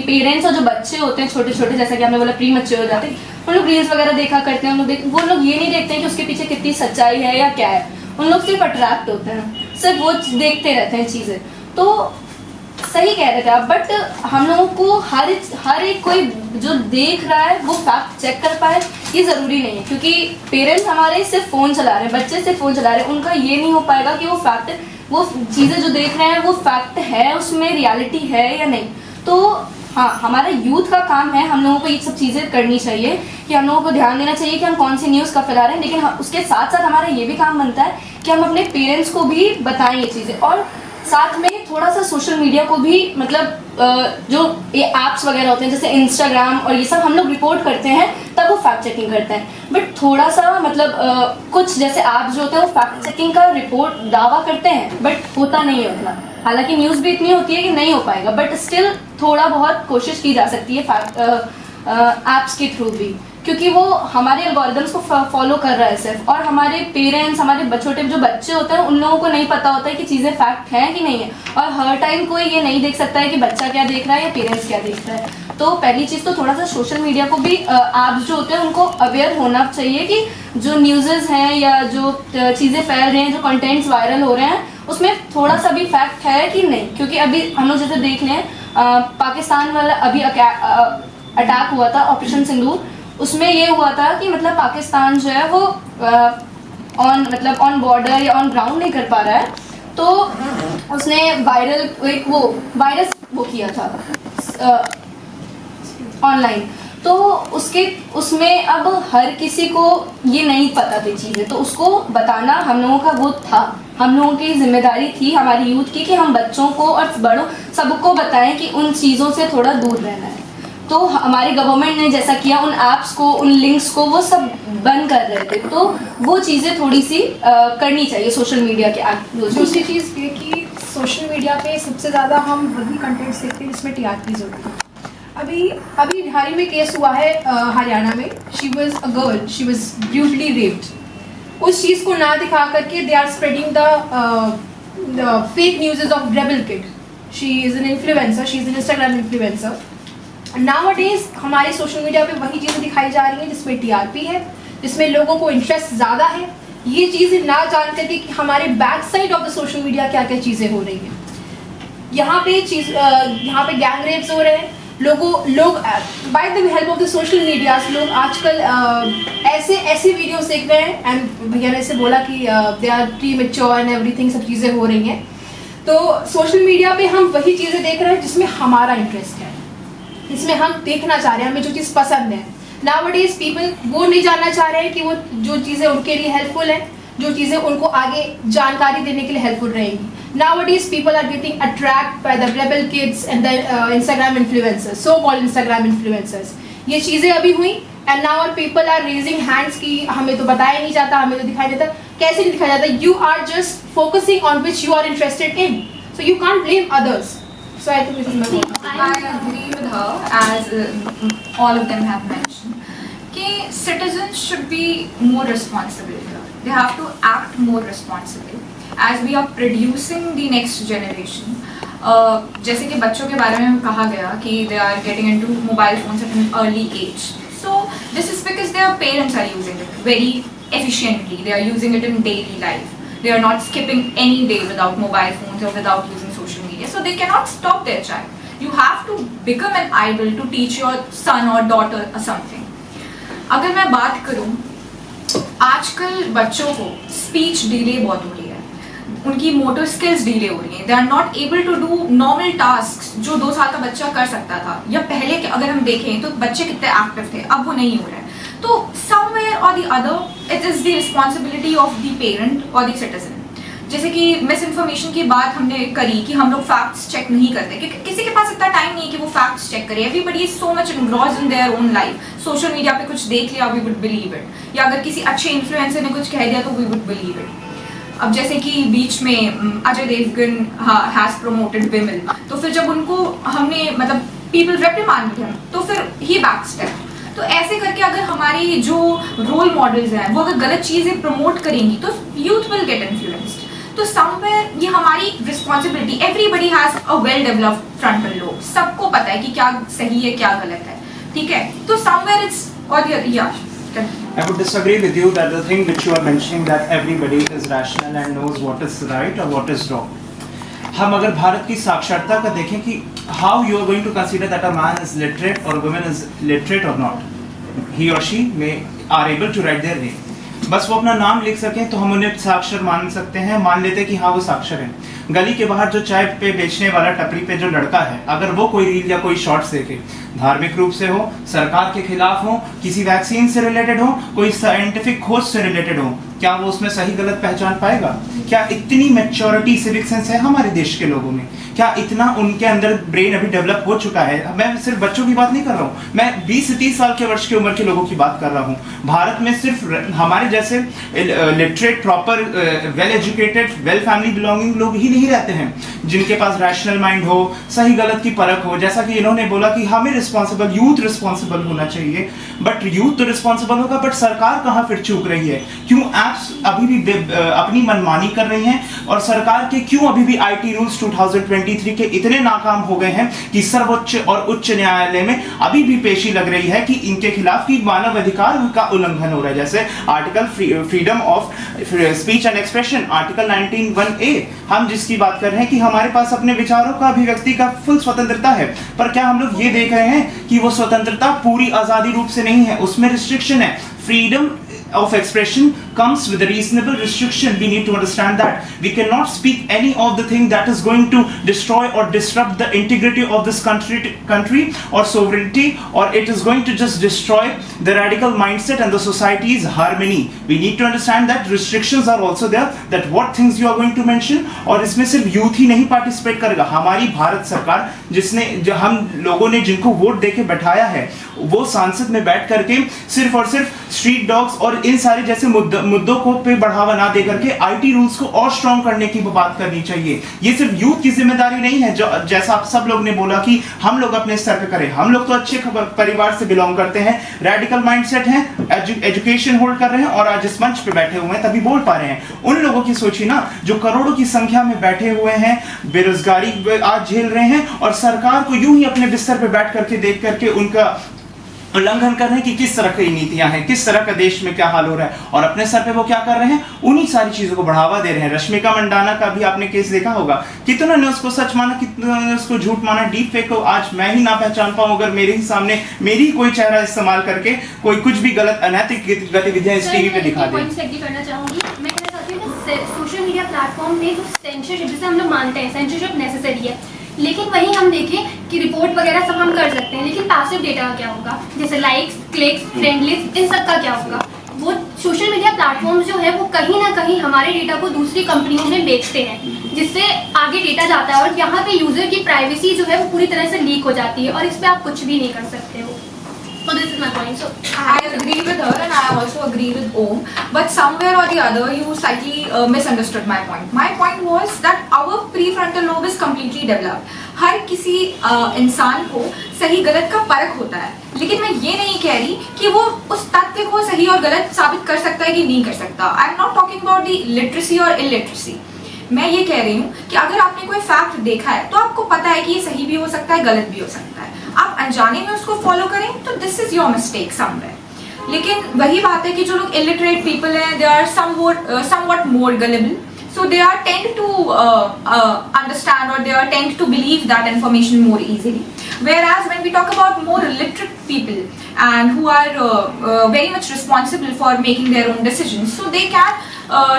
पेरेंट्स और जो बच्चे होते हैं छोटे छोटे, जैसा कि हमने बोला प्री मैच्योर हो जाते हैं, उन लोग रील्स वगैरह देखा करते हैं। वो लोग ये नहीं देखते हैं कि उसके पीछे कितनी सच्चाई है या क्या है। उन लोग सिर्फ अट्रैक्ट होते हैं, सिर्फ वो देखते रहते हैं चीज़ें। तो सही कह रहे थे आप, बट हम लोगों को हर एक कोई जो देख रहा है वो फैक्ट चेक कर पाए, ये ज़रूरी नहीं है। क्योंकि पेरेंट्स हमारे सिर्फ फ़ोन चला रहे हैं, बच्चे सिर्फ फ़ोन चला रहे हैं, उनका ये नहीं हो पाएगा कि वो चीज़ें जो देख रहे हैं वो फैक्ट है, उसमें रियलिटी है या नहीं। तो हाँ, हमारा यूथ का काम है, हम लोगों को ये सब चीज़ें करनी चाहिए कि हम लोगों को ध्यान देना चाहिए कि हम कौन सी न्यूज़ का फैला रहे हैं। लेकिन उसके साथ साथ हमारा ये भी काम बनता है कि हम अपने पेरेंट्स को भी बताएं ये चीज़ें, और साथ में थोड़ा सा सोशल मीडिया को भी, मतलब जो ये ऐप्स वगैरह होते हैं जैसे इंस्टाग्राम और ये सब, हम लोग रिपोर्ट करते हैं तब वो फैक्ट चेकिंग करते हैं। बट थोड़ा सा मतलब कुछ जैसे ऐप्स जो होते हैं वो फैक्ट चेकिंग का रिपोर्ट दावा करते हैं, बट होता नहीं है उतना। हालांकि न्यूज़ भी इतनी होती है कि नहीं हो पाएगा, बट स्टिल थोड़ा बहुत कोशिश की जा सकती है ऐप्स के थ्रू भी, क्योंकि वो हमारे एल्गोरिदम्स को फॉलो कर रहा है सिर्फ। और हमारे पेरेंट्स, हमारे छोटे जो बच्चे होते हैं, उन लोगों को नहीं पता होता है कि चीज़ें फैक्ट हैं कि नहीं है। और हर टाइम कोई ये नहीं देख सकता है कि बच्चा क्या देख रहा है या पेरेंट्स क्या देख रहा है। तो पहली चीज़ तो थोड़ा सा सोशल मीडिया को भी ऐप्स जो होते हैं उनको अवेयर होना चाहिए कि जो न्यूज़ हैं या जो चीज़ें फैल रही हैं, जो कंटेंट्स वायरल हो रहे हैं, उसमें थोड़ा सा भी फैक्ट है कि नहीं। क्योंकि अभी हम लोग जैसे देख लें, पाकिस्तान वाला अभी अटैक हुआ था, ऑपरेशन सिंदूर, उसमें ये हुआ था कि मतलब पाकिस्तान जो है वो ऑन बॉर्डर या ऑन ग्राउंड नहीं कर पा रहा है, तो उसने वायरस किया था ऑनलाइन। तो उसमें अब हर किसी को ये नहीं पता थी चीज़ें, तो उसको बताना हम लोगों का वो था, हम लोगों की जिम्मेदारी थी हमारी यूथ की कि हम बच्चों को और बड़ों सबको बताएं कि उन चीज़ों से थोड़ा दूर रहना है। तो हमारी गवर्नमेंट ने जैसा किया, उन ऐप्स को, उन लिंक्स को वो सब बंद कर रहे थे, तो वो चीज़ें थोड़ी सी करनी चाहिए सोशल मीडिया के ऐप। दूसरी चीज़ ये कि सोशल मीडिया पे सबसे ज़्यादा हम वही कंटेंट्स देखते हैं जिसमें टीआरपीज़ होती है। अभी हाल ही में केस हुआ है हरियाणा में, she was a girl, she was brutally raped. उस चीज़ को ना दिखा करके they are spreading the fake news of Rebel Kid. She is an influencer, she is an Instagram influencer. Nowadays हमारे सोशल मीडिया पे वही चीज़ें दिखाई जा रही हैं जिसमें टीआरपी है, जिसमें लोगों को इंटरेस्ट ज़्यादा है। ये चीज़ें ना जान करके कि हमारे back side of the social media क्या क्या चीज़ें हो रही हैं। यहाँ पे गैंग रेप्स हो रहे हैं, लोग by the help of the social medias लोग आजकल ऐसे वीडियोस देख रहे हैं। एंड भैया ने ऐसे बोला कि they are premature and everything, सब चीज़ें हो रही हैं। तो सोशल मीडिया पे हम वही चीज़ें देख रहे हैं जिसमें हमारा इंटरेस्ट है, इसमें हम देखना चाह रहे हैं, हमें जो चीज़ पसंद है। नाउअडेज पीपल वो नहीं जानना चाह रहे हैं कि वो जो चीज़ें उनके लिए हेल्पफुल हैं, जो चीज़ें उनको आगे जानकारी देने के लिए हेल्पफुल रहेंगी। Nowadays people are getting attracted by the rebel kids and the Instagram influencers, so-called Instagram influencers. ये चीज़ें अभी हुई and now our people are raising hands कि हमें तो बताया नहीं जाता, हमें तो दिखाई देता। कैसे नहीं दिखाया जाता? You are just focusing on which you are interested in, so you can't blame others. So I think this is my point. I agree with her, as all of them have mentioned, कि citizens should be more responsible here. They have to act more responsibly as we are producing the next generation. जैसे कि बच्चों के बारे में कहा गया कि they are getting into mobile phones at an early age. So this is because they their parents are using it very efficiently. They are using it in daily life. They are not skipping any day without mobile phones or without using social media. So they cannot stop their child. You have to become an idol to teach your son or daughter something. अगर मैं बात करूं, आजकल बच्चों को speech delay बहुत हो रही है, उनकी मोटर स्किल्स डिले हो रही हैं. They are not able to do normal task जो 2 साल का बच्चा कर सकता था, या पहले के अगर हम देखें तो बच्चे कितने एक्टिव थे, अब वो नहीं हो रहा है. तो समवेयर और the other it is the responsibility of the parent और द सिटीजन. जैसे कि मिस इन्फॉर्मेशन की बात हमने करी कि हम लोग फैक्ट्स चेक नहीं करते, क्योंकि किसी के पास इतना टाइम नहीं है कि वो फैक्ट्स चेक करे. Everybody is so much engrossed in their own life. Social media पे कुछ देख लिया, वी वुड बिलीव इट, या अगर किसी अच्छे इन्फ्लुएंसर ने कुछ कह दिया तो वी वुड बिलीव इट. अब जैसे कि बीच में Ajay Devgn has promoted women, तो फिर जब उनको हमने मतलब पीपल रिप्रिमांडेड हिम, तो फिर ही बैकस्टेप. तो ऐसे करके अगर हमारी जो रोल मॉडल्स हैं वो अगर गलत चीजें प्रमोट करेंगी तो यूथ विल गेट इन्फ्लुएंस्ड. तो समवेयर ये हमारी responsibility. Everybody has a well developed frontal lobe. सबको पता है कि क्या सही है क्या गलत है, ठीक है. तो समवेयर इट्स और I would disagree with you that the thing which you are mentioning that everybody is rational and knows what is right or what is wrong. हम अगर भारत की साक्षरता का देखें कि how you are going to consider that a man is literate or a woman is literate or not, he or she may are able to write their name. बस वो अपना नाम लिख सकें तो हम उन्हें साक्षर मान सकते हैं, मान लेते हैं कि हाँ वो साक्षर है. गली के बाहर जो चाय पे बेचने वाला टपरी पे जो लड़का है, अगर वो कोई रील या कोई शॉर्ट्स देखे, धार्मिक रूप से हो, सरकार के खिलाफ हो, किसी वैक्सीन से रिलेटेड हो, कोई साइंटिफिक खोज से रिलेटेड हो, क्या वो उसमें सही गलत पहचान पाएगा? क्या इतनी मैच्योरिटी सिविक सेंस है हमारे देश के लोगों में? क्या इतना उनके अंदर ब्रेन अभी डेवलप हो चुका है? मैं सिर्फ बच्चों की बात नहीं कर रहा हूँ, मैं 20 से 30 साल के वर्ष की उम्र के लोगों की बात कर रहा हूँ. भारत में सिर्फ हमारे जैसे literate, proper, well educated, well family belonging लोग ही नहीं रहते हैं जिनके पास रैशनल माइंड हो, सही गलत की परख हो. जैसा कि इन्होंने बोला कि हमें रिस्पॉन्सिबल, यूथ रिस्पॉन्सिबल होना चाहिए, बट यूथ तो रिस्पॉन्सिबल होगा, बट सरकार कहाँ फिर चूक रही है? क्यों एप्स अभी भी अपनी मनमानी कर रही हैं, और सरकार के क्यों अभी भी आईटी रूल्स 2023 के इतने नाकाम हो गए हैं कि सर्वोच्च और उच्च न्यायालय में अभी भी पेशी लग रही है कि इनके खिलाफ की मानव अधिकार का उल्लंघन हो रहा है. जैसे article freedom of speech and expression, article 19(1)(a), हम जिसकी बात कर रहे हैं कि हमारे पास अपने विचारों का, अभिव्यक्ति का फुल स्वतंत्रता है, पर क्या हम लोग ये देख रहे हैं कि वो स्वतंत्रता पूरी आजादी रूप से नहीं है, उसमें रिस्ट्रिक्शन है. Freedom of expression comes with a reasonable restriction. We need to understand that we cannot speak any of the thing that is going to destroy or disrupt the integrity of this country or sovereignty, or it is going to just destroy the radical mindset and the society's harmony. We need to understand that restrictions are also there, that what things you are going to mention, और इसमें सिर्फ youth ही नहीं participate करेगा. हमारी भारत सरकार जिसने, जो हम लोगों ने जिनको वोट देके बैठाया है, वो सांसद में बैठ करके सिर्फ और सिर्फ स्ट्रीट डॉग्स और इन सारे जैसे मुद्दों को पे बढ़ावा ना दे करके आईटी रूल्स को और स्ट्रॉन्ग करने की बात करनी चाहिए. ये सिर्फ यूथ की जिम्मेदारी नहीं है, जो जैसा आप सब लोग ने बोला कि हम लोग अपने स्तर पे करें. हम लोग तो अच्छे परिवार से बिलोंग करते हैं, रेडिकल माइंडसेट हैं, एजुकेशन होल्ड कर रहे हैं और आज इस मंच पे बैठे हुए हैं, तभी बोल पा रहे हैं. उन लोगों की सोचिए ना जो करोड़ों की संख्या में बैठे हुए हैं, बेरोजगारी आज झेल रहे हैं, और सरकार को यूं ही अपने बिस्तर पे बैठ करके देख करके उनका उल्लंघन कर रहे हैं कि किस तरह की नीतियां हैं, किस तरह का देश में क्या हाल हो रहा है, और अपने सर पे वो क्या कर रहे हैं, उन्हीं सारी चीजों को बढ़ावा दे रहे हैं. रश्मिका मंडाना का भी आपने केस देखा होगा, कितना ने उसको सच माना, कितना ने उसको झूठ माना. डीप फेक को आज मैं ही ना पहचान पाऊं अगर मेरे ही सामने मेरी कोई चेहरा इस्तेमाल करके कोई कुछ भी गलत अनैतिक गतिविधियां इस टीवी पे दिखा दे. करना चाहूंगी मैं, कहना चाहती हूँ कि सोशल मीडिया प्लेटफॉर्म पे जो सेंसरशिप, जिसे हम लोग मानते हैं सेंसरशिप नेसेसरी है, लेकिन वहीं हम देखें कि रिपोर्ट वगैरह सब हम कर सकते हैं, लेकिन पैसिव डेटा का क्या होगा, जैसे लाइक्स, क्लिक्स, फ्रेंड लिस्ट, इन सब का क्या होगा? वो सोशल मीडिया प्लेटफॉर्म जो है वो कहीं ना कहीं हमारे डेटा को दूसरी कंपनियों में बेचते हैं, जिससे आगे डेटा जाता है, और यहाँ पे यूजर की प्राइवेसी जो है वो पूरी तरह से लीक हो जाती है, और इस पर आप कुछ भी नहीं कर सकते हो. So this is my point. So I agree with her and I also agree with Om, but somewhere or the other you slightly misunderstood my point. My point was that our prefrontal lobe is completely developed. हर किसी इंसान को सही गलत का परख होता है, लेकिन मैं ये नहीं कह रही कि वो उस तथ्य को सही और गलत साबित कर सकता है कि नहीं कर सकता. I am not talking about the literacy और इलिटरेसी. मैं ये कह रही हूँ कि अगर आपने कोई फैक्ट देखा है तो आपको पता है कि ये सही भी हो सकता है, गलत भी हो सकता है. आप अनजाने में उसको फॉलो करें तो this is your mistake somewhere. लेकिन वही बात है कि जो लोग इलिटरेट पीपल हैं they are somewhat more gullible, so they are tend to understand or they are tend to believe that information more easily, whereas when we talk about more literate people and who are very much responsible for making their own decisions, so they can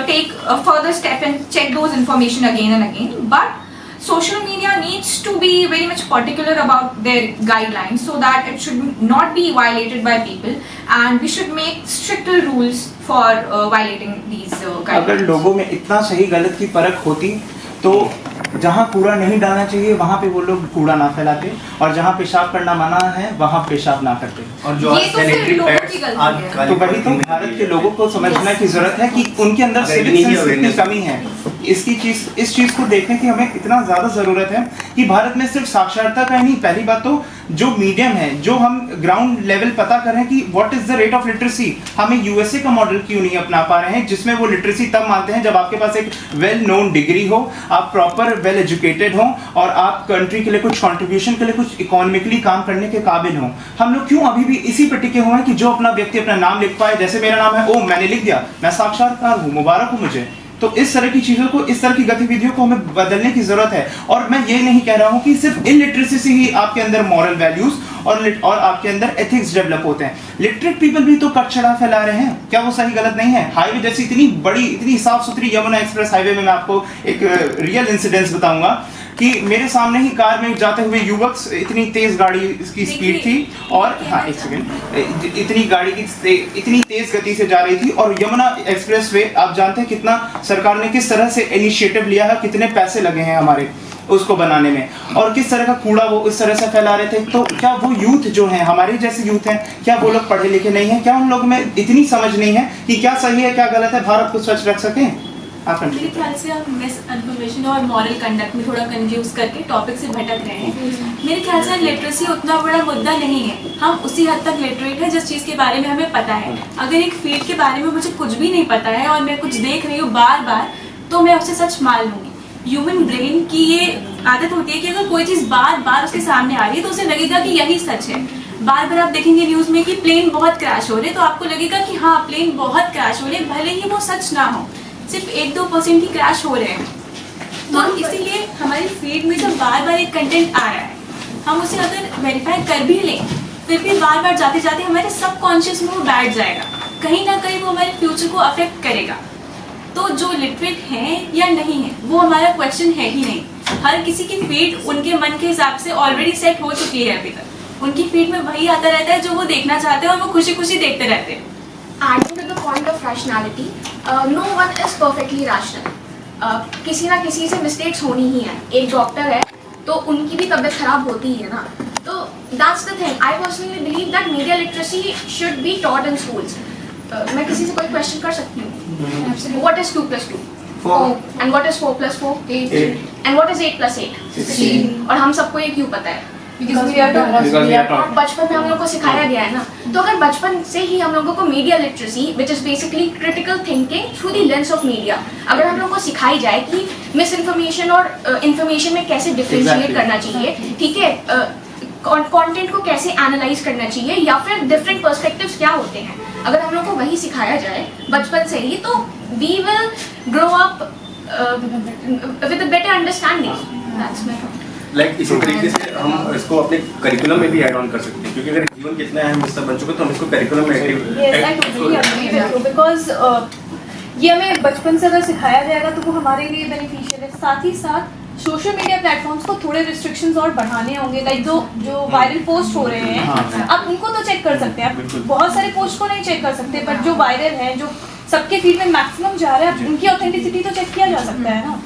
take a further step and check those information again and again. But social media needs to be very much particular about their guidelines so that it should not be violated by people, and we should make stricter rules for violating these guidelines. अगर लोगों में इतना सही गलत की परख होती तो जहाँ कूड़ा नहीं डालना चाहिए वहाँ पे वो लोग कूड़ा ना फैलाते, और जहाँ पेशाब करना मना है वहाँ पेशाब ना करते। और जो ये तो फिर लोगों की गलती है। तो वही तो भारत के लोगों को समझना की जरूरत है कि उनके अंदर सिविक सेंस की कमी है। इस चीज को देखने की हमें इतना ज्यादा जरूरत है कि भारत में सिर्फ साक्षरता का ही नहीं, पहली बात तो जो मीडियम है, जो हम ग्राउंड लेवल पता कर रहे हैं कि what is the rate of literacy, हमें यूएसए का मॉडल क्यों नहीं अपना पा रहे हैं जिसमें वो लिटरेसी तब मानते हैं जब आपके पास एक वेल नोन डिग्री हो, आप प्रॉपर वेल एजुकेटेड हो और आप कंट्री के लिए कुछ कंट्रीब्यूशन के लिए कुछ इकोनॉमिकली काम करने के काबिल हो। हम लोग क्यों अभी भी इसी पे टिके हुए हैं कि जो अपना व्यक्ति अपना नाम लिख पाए, जैसे मेरा नाम है, ओ मैंने लिख दिया, मैं साक्षरकार हूँ, मुबारक हो मुझे। तो इस तरह की चीजों को, इस तरह की गतिविधियों को हमें बदलने की जरूरत है। और मैं ये नहीं कह रहा हूँ कि सिर्फ इलिटरेसी से ही आपके अंदर मॉरल वैल्यूज और आपके अंदर एथिक्स डेवलप होते हैं। लिटरेट पीपल भी तो कचरा फैला रहे हैं, क्या वो सही गलत नहीं है? हाईवे जैसी इतनी बड़ी, इतनी साफ सुथरी यमुना एक्सप्रेस हाईवे में मैं आपको एक रियल इंसिडेंस बताऊंगा कि मेरे सामने ही कार में जाते हुए युवक, इतनी तेज गाड़ी की स्पीड थी और हाँ एक सेकंड, इतनी गाड़ी की इतनी तेज गति से जा रही थी, और यमुना एक्सप्रेस वे आप जानते हैं कितना सरकार ने किस तरह से इनिशिएटिव लिया है, कितने पैसे लगे हैं हमारे उसको बनाने में, और किस तरह का कूड़ा वो इस तरह से फैला रहे थे। तो क्या वो यूथ जो है, हमारे जैसे यूथ हैं, क्या वो लोग पढ़े लिखे नहीं हैं? क्या उन लोगों में इतनी समझ नहीं है कि क्या सही है क्या गलत है, भारत को स्वच्छ रख सकें? मेरे ख्याल से हम मिस इन्फॉर्मेशन और मॉरल कंडक्ट में थोड़ा कंफ्यूज करके टॉपिक से भटक रहे हैं। मेरे ख्याल से लिटरेसी उतना बड़ा मुद्दा नहीं है, हम उसी हद तक लिटरेट है जिस चीज़ के बारे में हमें पता है। अगर एक फील्ड के बारे में मुझे कुछ भी नहीं पता है और मैं कुछ देख रही हूँ बार बार, तो मैं उससे सच मान लूँगी। ह्यूमन ब्रेन की ये आदत होती है कि अगर कोई चीज़ बार बार उसके सामने आ रही है तो उसे लगेगा कि यही सच है। बार बार आप देखेंगे न्यूज़ में कि प्लेन बहुत क्रैश हो रहे हैं, तो आपको लगेगा कि हाँ प्लेन बहुत क्रैश हो रहे हैं, भले ही वो सच ना हो, सिर्फ 1-2% ही क्रैश हो रहे हैं। तो इसीलिए हमारी फीड में जब बार बार एक कंटेंट आ रहा है, हम उसे अगर वेरीफाई कर भी लें, फिर भी बार बार जाते जाते हमारे सबकॉन्शियस में वो बैठ जाएगा, कहीं ना कहीं वो हमारे फ्यूचर को अफेक्ट करेगा। तो जो लिटरेट हैं या नहीं है वो हमारा क्वेश्चन है ही नहीं। हर किसी की फीड उनके मन के हिसाब से ऑलरेडी सेट हो चुकी है। अभी तक उनकी फीड में वही आता रहता है जो वो देखना चाहते हैं और वो खुशी खुशी देखते रहते हैं। Adding to the point of rationality, no one is perfectly rational. किसी ना किसी से मिस्टेक्स होनी ही है। एक डॉक्टर है तो उनकी भी तबीयत खराब होती है ना। तो that's the thing. I personally believe that media literacy should be taught in schools. मैं किसी से कोई क्वेश्चन कर सकती हूँ? What is 2 + 2? 4. And what is 4 + 4? 8. And what is 8 + 8? 16. और हम सबको ये क्यों पता है? बचपन में हम लोग को सिखाया गया है ना। तो अगर बचपन से ही हम लोगों को media literacy, which is basically critical thinking through the lens of media, अगर हम लोग को सिखाई जाए कि मिस इन्फॉर्मेशन और इन्फॉर्मेशन में कैसे डिफरेंशिएट करना चाहिए, ठीक है, कंटेंट को कैसे एनालाइज करना चाहिए, या फिर डिफरेंट पर्सपेक्टिव्स क्या होते हैं, अगर हम लोग को वही सिखाया जाए बचपन से ही, तो we will grow up with a better understanding. That's my point. Like इसी तरीके से हम इसको अपने करिकुलम में भी ऐड ऑन कर सकते हैं, क्योंकि अगर जीवन कितना अहम हिस्सा बन चुका है तो हम इसको करिकुलम में बिकॉज ये हमें बचपन से अगर सिखाया जाएगा तो वो हमारे लिए बेनिफिशियल है। साथ ही साथ सोशल मीडिया प्लेटफॉर्म्स को थोड़े रिस्ट्रिक्शंस और बढ़ाने होंगे। लाइक जो वायरल पोस्ट हो रहे हैं, आप उनको तो चेक कर सकते हैं, बहुत सारे पोस्ट को नहीं चेक कर सकते, बट जो वायरल है, जो सबके फीड में मैक्सिमम जा रहा है, उनकी ऑथेंटिसिटी तो चेक किया जा सकता है ना।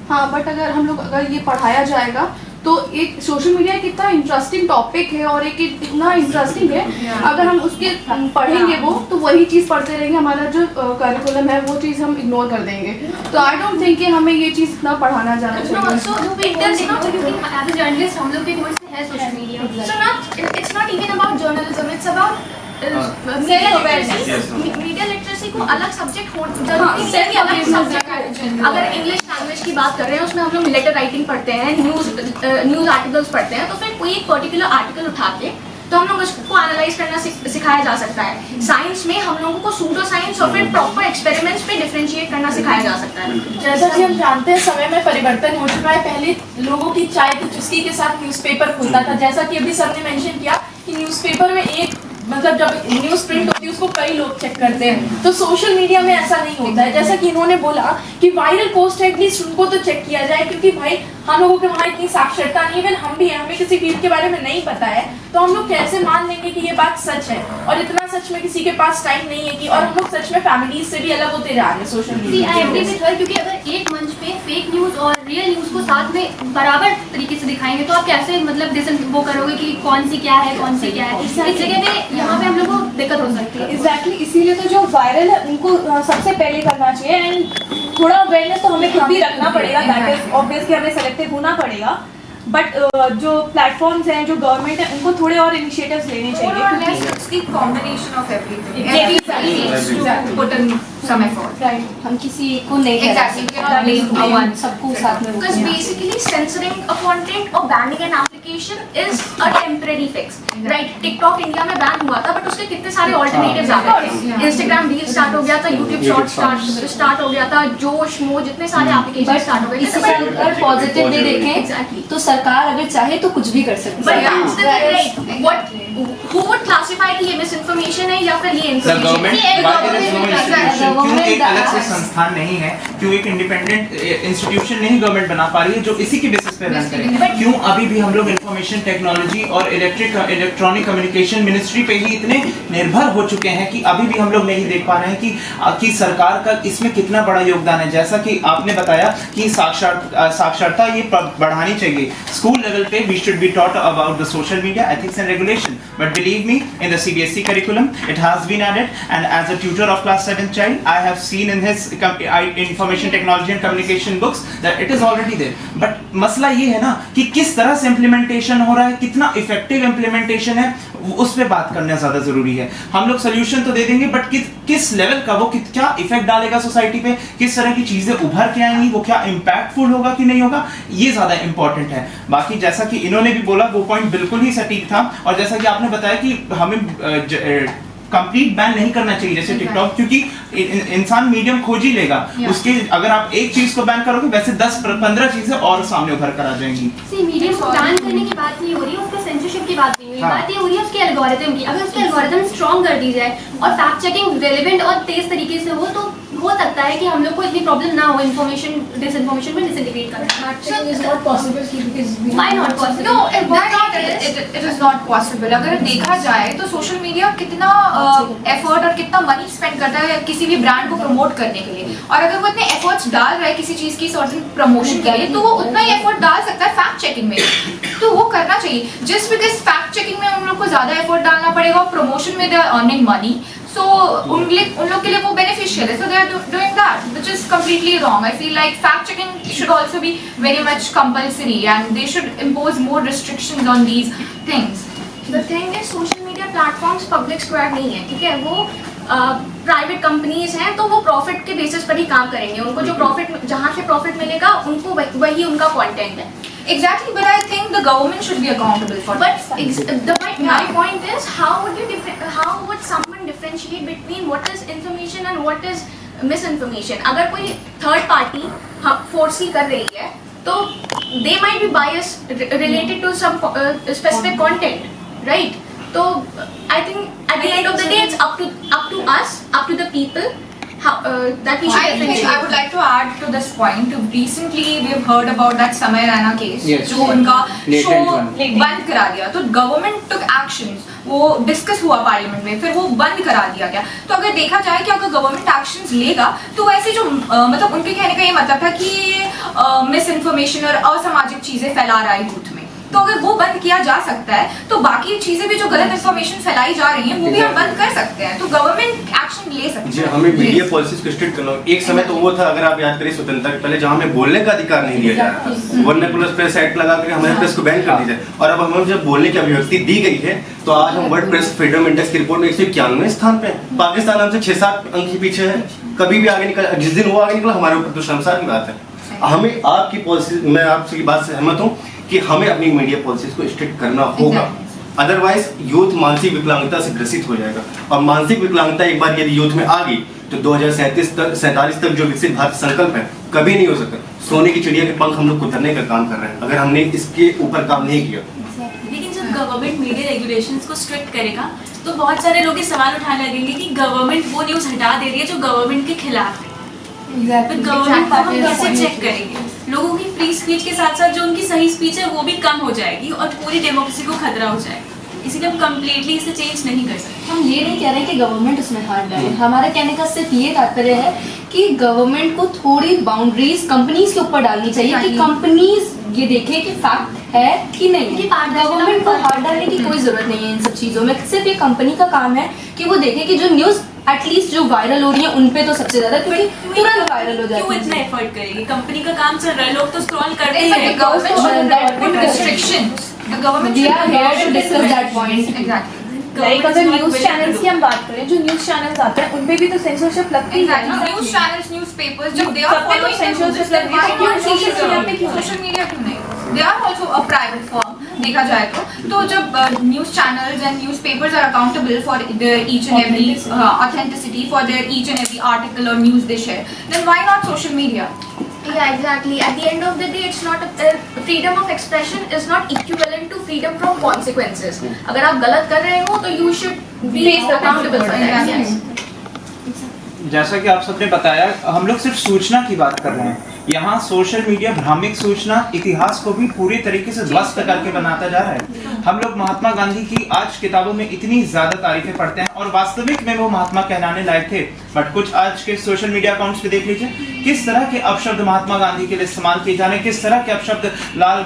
हाँ, बट अगर हम लोग अगर ये पढ़ाया जाएगा तो एक सोशल मीडिया कितना इंटरेस्टिंग टॉपिक है और एक इतना इंटरेस्टिंग है, अगर हम उसके पढ़ेंगे वो, तो वही चीज़ पढ़ते रहेंगे, हमारा जो करिकुलम है वो चीज़ हम इग्नोर कर देंगे। तो आई डोंट थिंक कि हमें ये चीज़ इतना पढ़ाना जाना चाहिए। जर्नलिस्ट हम लोग के कोर्स में है social media, So it's not even about journalism, it's about media literacy को अलग सब्जेक्ट जरूरी है कि अलग सब्जेक्ट है। अगर इंग्लिश लैंग्वेज की बात कर रहे हैं, उसमें हम लोग लेटर राइटिंग पढ़ते हैं, न्यूज़ आर्टिकल्स पढ़ते हैं, तो फिर कोई एक पर्टिकुलर आर्टिकल उठा के तो हम लोग उसको एनालाइज करना करना सिखाया जा सकता है। साइंस में हम लोगों को सूडो साइंस और फिर प्रॉपर एक्सपेरिमेंट्स पे डिफरेंशिएट करना सिखाया जा सकता है। जैसा कि हम जानते हैं समय में परिवर्तन हो चुका है। पहले लोगों की चाय की चुस्की के साथ न्यूज़पेपर खुलता था, जैसा कि अभी सर ने मेंशन किया कि न्यूज़पेपर में एक मतलब जब न्यूज़ प्रिंट होती है उसको कई लोग चेक करते हैं, तो सोशल मीडिया में ऐसा नहीं होता है। जैसा कि इन्होंने बोला कि वायरल पोस्ट है, एटलीस्ट उनको तो चेक किया जाए, क्योंकि भाई हम लोगों के वहाँ इतनी साक्षरता नहीं है, हम भी हैं, हमें किसी फील्ड के बारे में नहीं पता है, तो हम लोग कैसे मान लेंगे कि ये बात सच है। और इतना सच में किसी के पास टाइम नहीं है कि, और हम लोग सच में फैमिलीज से भी अलग होते जा रहे हैं सोशल मीडिया। क्योंकि अगर एक मंच पे फेक न्यूज और रियल न्यूज को साथ में बराबर तरीके से दिखाएंगे तो आप कैसे मतलब वो करोगे कि कौन सी क्या है कौन सी क्या है। इस जगह पे यहाँ पे हम लोग को दिक्कत हो सकती है। एग्जैक्टली, इसीलिए तो जो वायरल है उनको सबसे पहले करना चाहिए, एंड थोड़ा अवेयरनेस तो हमें खुद भी रखना पड़ेगा, दैट इज ऑब्वियस कि हमें सेलेक्टिव होना पड़ेगा। बट जो प्लेटफॉर्म्स हैं, जो गवर्नमेंट है, उनको थोड़े और इनिशिएटिव्स लेने चाहिए। Combination of everything put in some effort. हम किसी को नहीं सबको साथ में Because basically censoring a content or banning an application is a temporary fix, right? TikTok India में बैन हुआ था, बट उसके कितने सारे alternatives आ गए थे। Instagram Reels स्टार्ट हो गया था, YouTube Shorts स्टार्ट हो गया था, जोश मो जितने सारे एप्लीकेशन स्टार्ट हो गए थे। अगर पॉजिटिवली देखें तो सरकार अगर चाहे तो कुछ भी कर सकती है। Who would classify कि ये misinformation है या फिर ये information? क्यों एक अलग से संस्थान नहीं है, क्यों एक इंडिपेंडेंट इंस्टीट्यूशन नहीं गवर्नमेंट बना पा रही है जो इसी के बेसिस पे रन करे? क्यों अभी भी हम लोग इंफॉर्मेशन टेक्नोलॉजी और इलेक्ट्रॉनिक कम्युनिकेशन मिनिस्ट्री पे ही इतने निर्भर हो चुके हैं कि अभी भी हम लोग नहीं देख पा रहे हैं कि सरकार का इसमें कितना बड़ा योगदान है। जैसा कि आपने बताया कि साक्षरता ये बढ़ानी चाहिए स्कूल लेवल पे। We should be taught about the social media ethics and regulation, but believe me, in the CBSE curriculum it has been added, and as a tutor of class 7 child I have seen in his information technology and communication books that it is already there. But मसला ये है ना कि किस तरह से implementation हो रहा है, कितना effective implementation है, उस पे बात करना ज्यादा जरूरी है। हम लोग सोल्यूशन तो दे देंगे, बट किस लेवल का वो क्या इफेक्ट डालेगा सोसाइटी पे, किस तरह की चीजें उभर के आएंगी, वो क्या इम्पैक्टफुल होगा कि नहीं होगा, ये ज्यादा इंपॉर्टेंट है। बाकी जैसा कि इन्होंने भी बोला वो पॉइंट बिल्कुल ही सटीक था, और जैसा कि आपने बताया कि हमें कंप्लीट बैन नहीं करना चाहिए जैसे टिकटॉक, क्योंकि इंसान मीडियम खोज ही लेगा। उसके अगर आप एक चीज को बैन करोगे वैसे 10-15 चीजें और सामने उभर कर आ जाएंगी। मीडियम को बैन करने की बात नहीं हो रही है, उसके सेंसरशिप की बात नहीं हो रही है, बात ये हो रही है उसके एल्गोरिथम की। अगर उसके एल्गोरिथम स्ट्रॉन्ग कर दी जाए और फैक्ट चेकिंग रेलेवेंट और तेज तरीके से हो तो हो सकता है कि हम लोग को इतनी प्रॉब्लम ना हो इन्फॉर्मेशन डिसइन्फॉर्मेशन में डिसइंटीग्रेट करना। It is not possible. अगर देखा जाए तो सोशल मीडिया कितना एफर्ट और कितना मनी स्पेंड करता है किसी भी ब्रांड को प्रमोट करने के लिए, और अगर वो इतने एफर्ट्स डाल रहा है किसी चीज की सर्टेन प्रमोशन के लिए तो वो उतना ही एफर्ट डाल सकता है फैक्ट चेकिंग में, तो वो करना चाहिए। जस्ट बिकॉज फैक्ट चेकिंग में उन लोग को ज्यादा एफर्ट डालना पड़ेगा और प्रमोशन में they are earning money, so उन लोग के लिए वो बेनिफिशियल है, so they are doing that, which is completely wrong. I feel like fact checking should also be very much compulsory and they should impose more restrictions on these things. The thing is social media platforms public square नहीं है, ठीक है? वो private companies हैं तो वो profit के basis पर ही काम करेंगे। उनको जो प्रॉफिट जहाँ से प्रॉफिट मिलेगा उनको वही उनका कंटेंट है। Exactly, but I think the government should be accountable for But my point is, how would someone differentiate between what is information and what is misinformation? अगर कोई थर्ड पार्टी फोर्सी कर रही है तो they might be biased related to some specific content, right? So I think at the end of the day it's up to us, up to the people. That we should differentiate. I would like to add to this point. Recently, we have heard about that Samay Raina case, जो उनका show बंद करा दिया। तो government took actions, वो discuss हुआ parliament में, फिर वो बंद करा दिया गया। तो अगर देखा जाए कि अगर गवर्नमेंट एक्शंस लेगा तो ऐसे जो मतलब उनके कहने का ये मतलब था कि मिस इन्फॉर्मेशन और असामाजिक चीजें फैला रहा है यूथ में, तो अगर वो बंद किया जा सकता है तो बाकी चीजें भी जो गलत इन्फॉर्मेशन फैलाई जा रही हैं वो भी हम बंद कर सकते हैं। तो गवर्नमेंट एक्शन ले सकती है। हमें मीडिया पॉलिसीज को स्ट्रिक्ट करना। एक समय तो वो था, अगर आप याद करें स्वतंत्रता के पहले, जहाँ हमें बोलने का अधिकार नहीं दिया जा रहा था, वर्नाकुलर प्रेस एक्ट लगा कर हमारे प्रेस को बैन कर दिया जाए, और अब हमें जब बोलने की अभिव्यक्ति दी गई है तो आज हम वर्ल्ड प्रेस फ्रीडम इंडेक्स की रिपोर्ट में 191वें स्थान पे हैं। पाकिस्तान हमसे 6-7 अंक ही पीछे है, कभी भी आगे निकल, जिस दिन वो आगे निकला हमारे ऊपर तो शर्मसार की बात है। हमें आपकी पॉलिसी, मैं आपकी बात से सहमत हूँ कि हमें अपनी मीडिया पॉलिसीज को स्ट्रिक्ट करना होगा, अदरवाइज यूथ मानसिक विकलांगता से ग्रसित हो जाएगा, और मानसिक विकलांगता एक बार यदि यूथ में आ गई तो 2047 तक जो विकसित भारत संकल्प है कभी नहीं हो सकता। सोने की चिड़िया के पंख हम लोग कुतरने का काम कर रहे हैं अगर हमने इसके ऊपर काम नहीं किया। लेकिन जब गवर्नमेंट मीडिया रेगुलेशंस को स्ट्रिक्ट करेगा तो बहुत सारे लोग ये सवाल उठाने लगेंगे कि गवर्नमेंट वो न्यूज़ हटा दे रही है जो गवर्नमेंट के खिलाफ है। तो गवर्नमेंट को हम कैसे चेक करेंगे? लोगों की फ्री स्पीच के साथ साथ जो उनकी सही स्पीच है वो भी कम हो जाएगी और पूरी डेमोक्रेसी को खतरा हो जाएगा। इसीलिए हम कम्प्लीटली इसे चेंज नहीं कर सकते। हम ये नहीं कह रहे कि गवर्नमेंट उसमें हाथ डाले, हमारा कहने का सिर्फ ये तात्पर्य है कि गवर्नमेंट को थोड़ी बाउंड्रीज कंपनीज के ऊपर डालनी चाहिए कि कंपनीज ये देखें कि फैक्ट है कि नहीं है। गवर्नमेंट को हाथ डालने की कोई जरूरत नहीं है इन सब चीज़ों में, सिर्फ ये कंपनी का काम है कि वो देखे कि जो न्यूज़ एटलीस्ट जो वायरल हो रही है उन पे तो सबसे ज्यादा, क्योंकि तुरंत वायरल हो जाती है। क्यों इतना एफर्ट करेगी? कंपनी का काम चल रहा है, लोग तो स्क्रॉल करते हैं। The government We are here to discuss that point. Exactly. Like अगर न्यूज चैनल्स की हम बात करें, जो न्यूज चैनल्स आते हैं उनपे भी तो सेंसरशिप लगती है ना। News channels, newspapers, जो they are following censorship लग रही है, क्यों social media पे क्यों? social media क्यों नहीं? They are also a private firm. देखा जाए तो जब news channels and newspapers are accountable for their each and every authenticity for their each and every article or news they share, then why not social media? Yeah, exactly. At the end of the day, it's not freedom of expression is not equivalent to freedom from consequences. अगर आप गलत कर रहे हो तो you should be accountable for that. Yes. जैसा कि आप सबने बताया, हम लोग सिर्फ सूचना की बात कर रहे हैं। यहाँ सोशल मीडिया भ्रामक सूचना इतिहास को भी पूरी तरीके से ध्वस्त करके बनाता जा रहा है। हम लोग महात्मा गांधी की आज किताबों में इतनी ज्यादा तारीफें पढ़ते हैं और वास्तविक में वो महात्मा कहलाने लायक थे, बट कुछ आज के सोशल मीडिया अकाउंट्स पे देख लीजिए किस तरह के अपशब्द महात्मा गांधी के लिए इस्तेमाल किए जा रहे हैं, किस तरह के अपशब्द लाल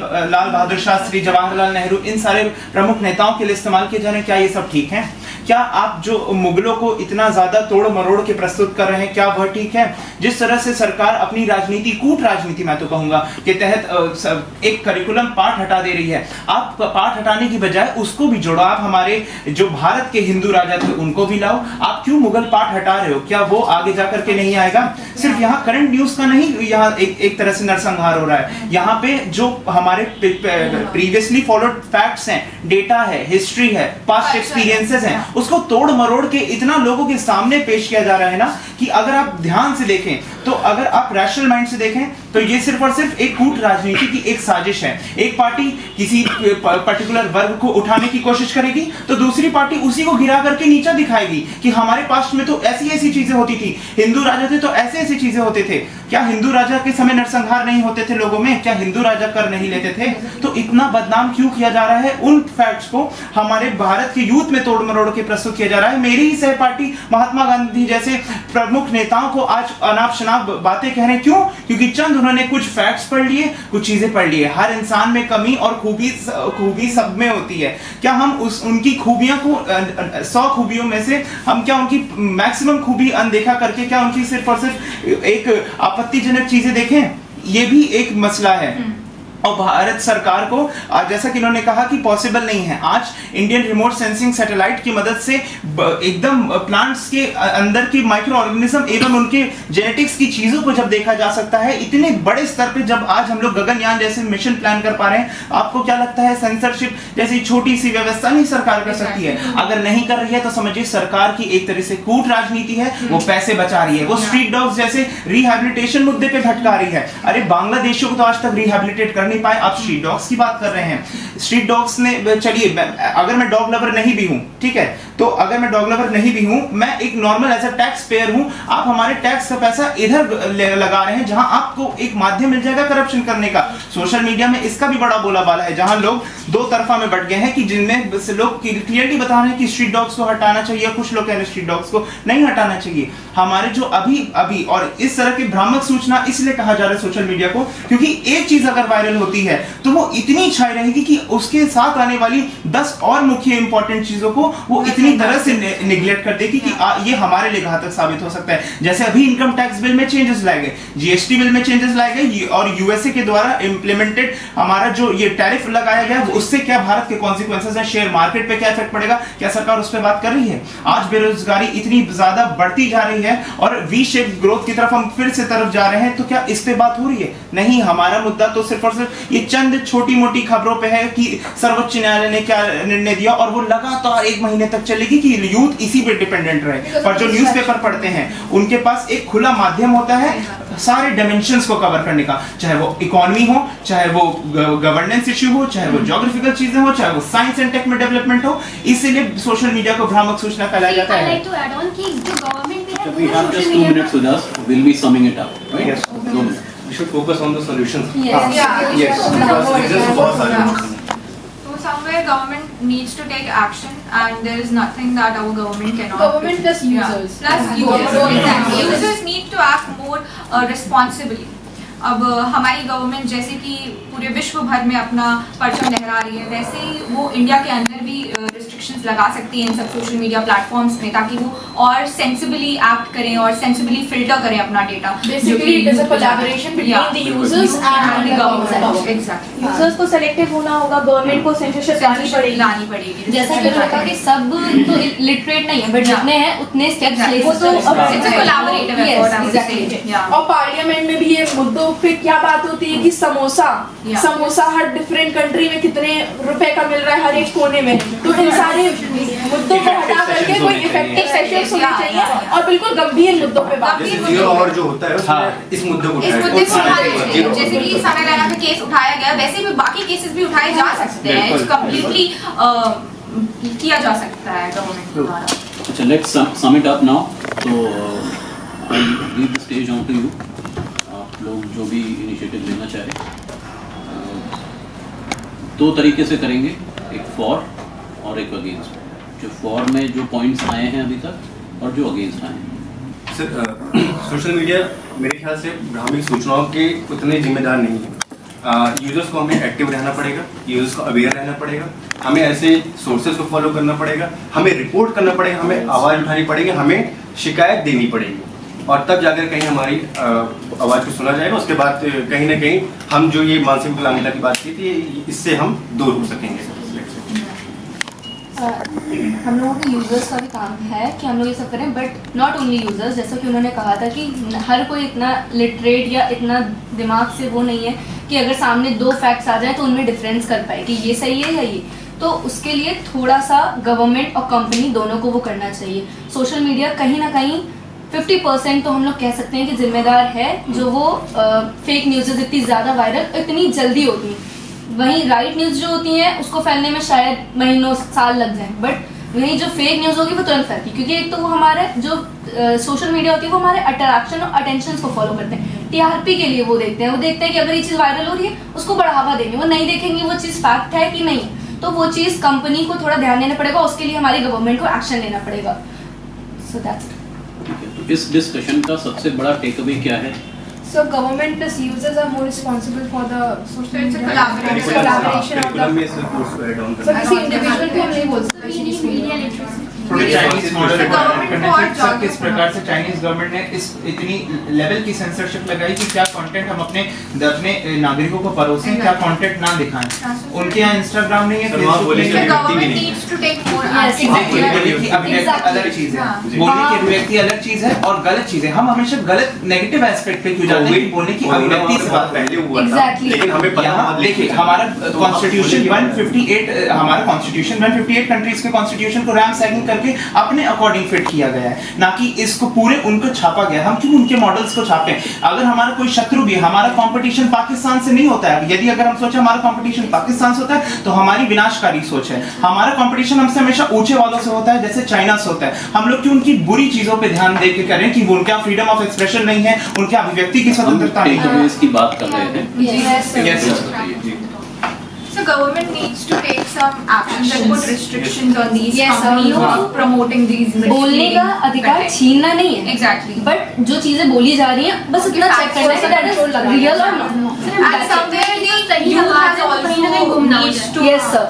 बहादुर शास्त्री, जवाहरलाल नेहरू, इन सारे प्रमुख नेताओं के लिए इस्तेमाल किए जा रहे हैं। क्या ये सब ठीक है? क्या आप जो मुगलों को इतना ज्यादा तोड़ मरोड़ के प्रस्तुत कर रहे हैं, क्या वह ठीक है? जिस तरह से सरकार अपनी राजनीति, कूट राजनीति मैं तो कहूंगा, के तहत एक करिकुलम पाठ हटा दे रही है, आप पाठ हटाने की बजाय उसको भी जोड़ो। आप हमारे जो भारत के हिंदू राजा थे उनको भी लाओ। आप क्यों मुगल पाठ हटा रहे हो? क्या वो आगे जाकर के नहीं आएगा? सिर्फ यहाँ करंट न्यूज का नहीं, यहाँ एक तरह से नरसंहार हो रहा है। यहाँ पे जो हमारे प्रीवियसली फॉलोड फैक्ट्स हैं, डेटा है, हिस्ट्री है, पास्ट एक्सपीरियंसेस हैं, उसको तोड़ मरोड़ के इतना लोगों के सामने पेश किया जा रहा है ना कि अगर आप ध्यान से देखें तो, अगर आप रैशनल माइंड से देखें तो ये सिर्फ और सिर्फ एक कूट राजनीति की एक साजिश है। एक पार्टी किसी पर्टिकुलर वर्ग को उठाने की कोशिश करेगी तो दूसरी पार्टी उसी को गिरा करके नीचा दिखाएगी कि हमारे पास्ट में तो ऐसी ऐसी चीजें होती थी, हिंदू राजा थे तो ऐसे ऐसी चीजें होते थे। क्या हिंदू राजा के समय नरसंहार नहीं होते थे लोगों में? क्या हिंदू राजा कर नहीं लेते थे? तो इतना बदनाम क्यों किया जा रहा है? उन फैक्ट्स को हमारे भारत के यूथ में तोड़ मरोड़ के प्रस्तुत किया जा रहा है। मेरी ही सहपाठी महात्मा गांधी जैसे प्रमुख नेताओं को आज अनाप शनाप बातें कह रहे हैं। क्यों? क्योंकि चंद उन्होंने कुछ फैक्ट्स पढ़ लिए, कुछ चीजें पढ़ लिए। हर इंसान में कमी और खूबी सब में होती है। क्या हम उनकी खूबियों को 100 खूबियों में से हम क्या उनकी मैक्सिमम खूबी अनदेखा करके क्या उनकी सिर्फ और सिर्फ एक आपत्तिजनक चीजें देखें? ये भी एक मसला है। और भारत सरकार को जैसा कि इन्होंने कहा कि पॉसिबल नहीं है। आज इंडियन रिमोट सेंसिंग सैटेलाइट की मदद से एकदम प्लांट्स के अंदर की माइक्रो ऑर्गेनिज्म एवं उनके जेनेटिक्स की चीजों को जब देखा जा सकता है, इतने बड़े स्तर पे जब आज हम लोग गगनयान जैसे मिशन प्लान कर पा रहे हैं, आपको क्या लगता है सेंसरशिप जैसी छोटी सी व्यवस्था नहीं सरकार कर सकती है? अगर नहीं कर रही है तो समझिए सरकार की एक तरह से कूट राजनीति है, वो पैसे बचा रही है, वो स्ट्रीट डॉग्स जैसे रिहैबिलिटेशन मुद्दे पे भटका रही है। अरे बांग्लादेशियों को तो आज तक रिहैबिलिटेट कर नहीं पाए, आप स्ट्रीट डॉग्स की बात कर रहे हैं। स्ट्रीट डॉग्स ने, चलिए अगर मैं डॉग लवर नहीं भी हूं, ठीक है, तो अगर मैं डॉग लवर नहीं भी हूं, मैं एक normal as a taxpayer हूं, आप हमारे टैक्स का पैसा इधर लगा रहे हैं जहां आपको एक माध्यम मिल जाएगा करप्शन करने का। सोशल मीडिया में इसका भी बड़ा बोलाबाला है, जहां लोग दो तरफा में बढ़ गए हैं कि जिनमें लोग क्लियरली बता रहे हैं कि स्ट्रीट डॉग्स को हटाना चाहिए, कुछ लोग कह रहे हैं स्ट्रीट डॉग्स को नहीं हटाना चाहिए। हमारे जो अभी और इस तरह की भ्रामक सूचना इसलिए कहा जा रहा है सोशल मीडिया को, क्योंकि एक चीज अगर वायरल होती है तो वो इतनी छाई रहेगी कि उसके साथ आने वाली 10 और मुख्य इंपॉर्टेंट चीजों को वो इतनी तरह से निगलेक्ट कर देगी कि ये हमारे लिए घातक साबित हो सकता है। जैसे अभी इनकम टैक्स बिल में चेंजेस लाए गए, जीएसटी बिल में चेंजेस लाए गए और यूएसए के द्वारा इंप्लीमेंटेड हमारा जो ये टैरिफ लगाया गया, उससे क्या भारत के कॉन्सिक्वेंसेस हैं, शेयर मार्केट पे क्या इफेक्ट पड़ेगा, क्या सरकार उस पर बात कर रही है? आज बेरोजगारी इतनी ज्यादा बढ़ती जा रही है और वी शेप ग्रोथ की तरफ हम फिर से तरफ जा रहे हैं, तो क्या इस पे बात हो रही है? नहीं, हमारा मुद्दा तो सिर्फ और सिर्फ सिर्फ ये चंद छोटी मोटी खबरों पे है कि सर्वोच्च न्यायालय ने क्या निर्णय दिया, और वो लगातार 1 महीने तक चलेगी कि यूथ इसी पे डिपेंडेंट रहे। पर जो न्यूज़पेपर पढ़ते हैं उनके पास एक खुला माध्यम होता है सारे डायमेंशंस को कवर करने का, चाहे वो इकोनॉमी हो, चाहे वो गवर्नेंस इश्यू हो, चाहे वो ज्योग्राफिकल चीजें हो, चाहे वो साइंस एंड टेक में डेवलपमेंट हो। इसीलिए सोशल मीडिया को भ्रामक सूचना फैलाया जाता है। to add on कि जो गवर्नमेंट पे So we have just 2 minutes with us. We'll be summing it up, right? Yes. 2 minutes. We should focus on the solutions. Yes. Yes. Because reasons बहुत सारे हैं। So somewhere government needs to take action, and there is nothing that our government cannot. Government plus users. Plus users. Exactly. Users need to act more responsibly. अब हमारी government जैसे कि पूरे विश्व भर में अपना परचम लहरा रही है, वैसे ही वो इंडिया के अंदर भी रिस्ट्रिक्शंस लगा सकती है इन सब सोशल मीडिया प्लेटफॉर्म्स में, ताकि वो और सेंसिबली एक्ट करें और सेंसिबली फिल्टर करें अपना data. Basically, it is a collaboration between the users and the government. Exactly. Users को सेलेक्टिव होना होगा, गवर्नमेंट को सेंसरशिप लानी पड़ेगी। जैसा कि उन्होंने कहा कि सब तो लिटरेट नहीं है, बट जितने हैं उतने स्टेप्स ले वो तो It's a collaborative effort, I would say. Yeah. और पार्लियामेंट में भी ये मुद्दों पे क्या बात होती है कि समोसा हर डिफरेंट कंट्री में कितने रुपए का मिल रहा है हर एक कोने में, तो इन सारे मुद्दों को हटा करके कोई इफेक्टिव सेशंस होने चाहिए और बिल्कुल गंभीर मुद्दों पे बात। जीरो और जो होता है उसमें इस मुद्दे को उठाया, जैसे कि समय रैना पे केस उठाया गया, वैसे भी बाकी केसेस भी उठाए जा सकते हैं। इट्स कम्प्लीटली किया जा सकता है गवर्नमेंट के द्वारा। अच्छा, let's sum it up now. So I'll leave the stage on to you. आप लोग जो भी इनिशिएटिव लेना चाहें, 2 तरीके से करेंगे, एक फॉर और एक अगेंस्ट। जो फॉर में जो पॉइंट्स आए हैं अभी तक और जो अगेंस्ट आए हैं। सर, सोशल मीडिया मेरे ख्याल से भ्रामक सूचनाओं के उतने जिम्मेदार नहीं है। यूजर्स को हमें एक्टिव रहना पड़ेगा, यूजर्स को अवेयर रहना पड़ेगा, हमें ऐसे सोर्सेज को फॉलो करना पड़ेगा, हमें रिपोर्ट करना पड़ेगा, हमें आवाज़ उठानी पड़ेगी, हमें शिकायत देनी पड़ेगी, और तब जाकर कहीं हमारी आवाज़ को सुना जाएगा। उसके बाद कहीं ना कहीं हम जो ये मानसिक विकलांगता की बात की थी, इससे हम दूर हो सकेंगे। हम लोगों के यूजर्स का भी काम है कि हम लोग ये सब करें, बट नॉट ओनली यूजर्स। जैसा कि उन्होंने कहा था कि हर कोई इतना लिटरेट या इतना दिमाग से वो नहीं है कि अगर सामने 2 फैक्ट्स आ जाए तो उनमें डिफरेंस कर पाए कि ये सही है या ये। तो उसके लिए थोड़ा सा गवर्नमेंट और कंपनी दोनों को वो करना चाहिए। सोशल मीडिया कहीं ना कहीं 50% तो हम लोग कह सकते हैं कि जिम्मेदार है, जो वो फेक न्यूज़ इतनी ज़्यादा वायरल इतनी जल्दी होती हैं। वहीं राइट न्यूज़ जो होती हैं उसको फैलने में शायद महीनों साल लग जाए, बट वहीं जो फेक न्यूज़ होगी वो तुरंत फैलती है, क्योंकि एक तो वो हमारे जो सोशल मीडिया होती है वो हमारे अट्रैक्शन और अटेंशन को फॉलो करते हैं। टीआरपी के लिए वो देखते हैं कि अगर ये चीज़ वायरल हो रही है उसको बढ़ावा देंगे, वो नहीं देखेंगे वो चीज़ फैक्ट है कि नहीं। तो वो चीज़ कंपनी को थोड़ा ध्यान देना पड़ेगा, उसके लिए हमारी गवर्नमेंट को एक्शन लेना पड़ेगा। So that's it. तो इस डिस्कशन का सबसे बड़ा टेक अवे क्या है? So government plus users are more responsible for the social It's a media. collaboration of the so किसी इंडिविजुअल को हम नहीं बोल सकते media literacy. Chinese model government किस प्रकार से चाइनीज गवर्नमेंट ने इस इतनी लेवल की सेंसरशिप लगाई कि क्या कंटेंट हम अपने नागरिकों को परोसें, क्या कंटेंट ना दिखाएं। उनके यहाँ इंस्टाग्राम नहीं है, फेसबुक नहीं है। Government needs to take more बोलने की अभिव्यक्ति अलग चीज है, बोलने की अभिव्यक्ति अलग चीज है और गलत चीज है। हम हमेशा गलत नेगेटिव एस्पेक्ट पे क्यों जाते हैं? बोलने की अभिव्यक्ति से बात पहले हुआ था, लेकिन हमें पता देखिए हमारा कॉन्स्टिट्यूशन 158 कंट्रीज के कॉन्स्टिट्यूशन को रैम सैगिंग करके अपने अकॉर्डिंग फिट किया गया है, ना कि इसको पूरे उनको छापा गया। हम क्यों उनके मॉडल्स को छापें? अगर हमारा कोई शत्रु भी, हमारा कंपटीशन पाकिस्तान से नहीं होता है। यदि अगर हम सोचे हमारा कंपटीशन पाकिस्तान से होता है तो हमारी विनाशकारी सोच है। हमारा कंपटीशन हमसे हमेशा ऊंचे वालों से होता है, जैसे चाइना से होता है। हम लोग क्यों उनकी बुरी चीजों पे ध्यान दे के करें कि उनका फ्रीडम ऑफ एक्सप्रेशन नहीं है, उनके अभिव्यक्ति की स्वतंत्रता नहीं है। इसकी बात कर रहे हैं। So government needs to take some actions and put restrictions on these companies who are promoting these. बोलने का अधिकार छीनना नहीं है, Exactly. बट जो चीजें बोली जा रही हैं बस इतना चेक करना है कि दैट इज रियल और not. And somewhere the youth has also needs to Yes, sir.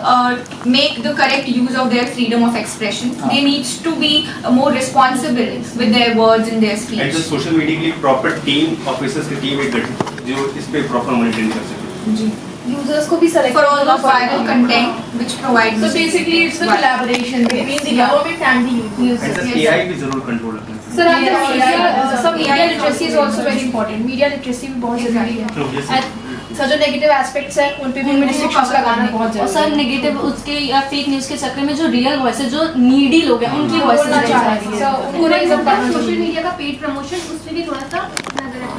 make the correct use of their freedom of expression. They needs to be more responsible with their words and their speech. And social media के लिए proper team officers की team एक गठित जो इस पे proper monitoring कर सके। users को भी select For all the viral content which provides. So basically it's the collaboration between the government and the users. And AI भी जरूर कंट्रोल रखना है। Sir, some media literacy is also very important. Media literacy भी बहुत जरूरी है। Sir जो negative aspects हैं उन पे भी हमें रिस्ट्रिक्शंस लगाना बहुत और जरूरी सर है। नेगेटिव उसके या फेक न्यूज़ के चक्कर में जो रियल वॉइस है, जो नीडी लोग हैं, उनकी वॉइस बोलना चाह रही है सर, उनको रेज अप करना सोशल चाहिए। मीडिया का पेड प्रमोशन उस पर भी थोड़ा सा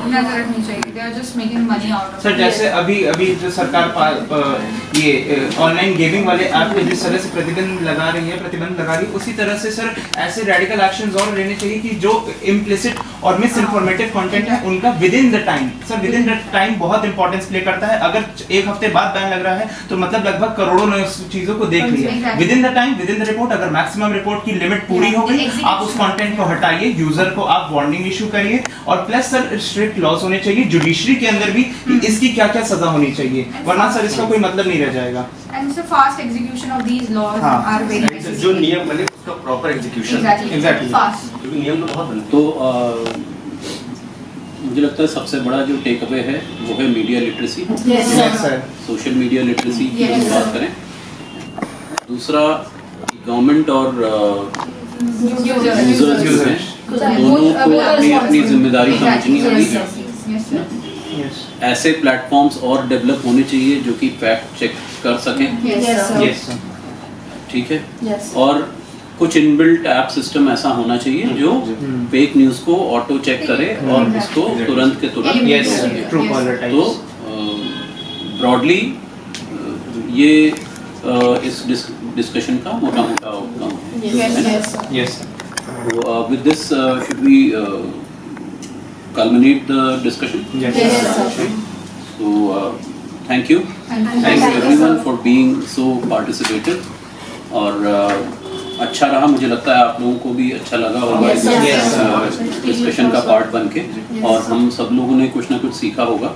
नजर रखनी चाहिए। They are just making money out of sir जैसे अभी जो सरकार ये ऑनलाइन गेमिंग वाले ऐप पे जिस तरह से प्रतिबंध लगा रही है, उसी तरह से सर ऐसे रेडिकल एक्शंस और लेने चाहिए कि जो इम्प्लिसिट और मिस इन्फॉर्मेटिव कंटेंट है उनका विद इन द टाइम बहुत इंपॉर्टेंस प्ले करता है। अगर एक हफ्ते बाद बैन लग रहा है तो मतलब लगभग करोड़ों ने उस चीजों को देख लिया। With in the time, with in the report, अगर मैक्सिमम रिपोर्ट की लिमिट पूरी हो गई, आप उस कंटेंट को हटाइए, यूजर को आप वार्निंग इशू करिए, और प्लस सर स्ट्रिक्ट लॉज होने चाहिए जुडिशरी के अंदर भी कि इसकी क्या क्या सजा होनी चाहिए, वरना सर इसका कोई मतलब नहीं रह जाएगा। And so fast execution of these laws are very जो नियम बने उसका प्रॉपर एग्जीक्यूशन, एग्जैक्टली फास्ट, क्योंकि नियम तो बहुत बनते तो मुझे लगता है सबसे बड़ा जो टेक अवे है वो है media literacy, social media literacy की हम बात करें। दूसरा, गवर्नमेंट और यूजर्स जो हैं दोनों को अपनी अपनी जिम्मेदारी समझनी होगी। ऐसे प्लेटफॉर्म्स और डेवलप होने चाहिए जो कि फैक्ट चेक कर सकें, ठीक है, और कुछ इनबिल्ट ऐप सिस्टम ऐसा होना चाहिए जो फेक न्यूज़ को ऑटो चेक करे और उसको तुरंत के तुरंत तो ब्रॉडली ये इस डिस्कशन का मोटा मोटा आउटकम है। With this, should we culminate the discussion? Yes. So, thank you. Thank you everyone for being so participative. और अच्छा रहा, मुझे लगता है आप लोगों को भी अच्छा लगा होगा डिस्कशन का पार्ट बन के, और हम सब लोगों ने कुछ ना कुछ सीखा होगा।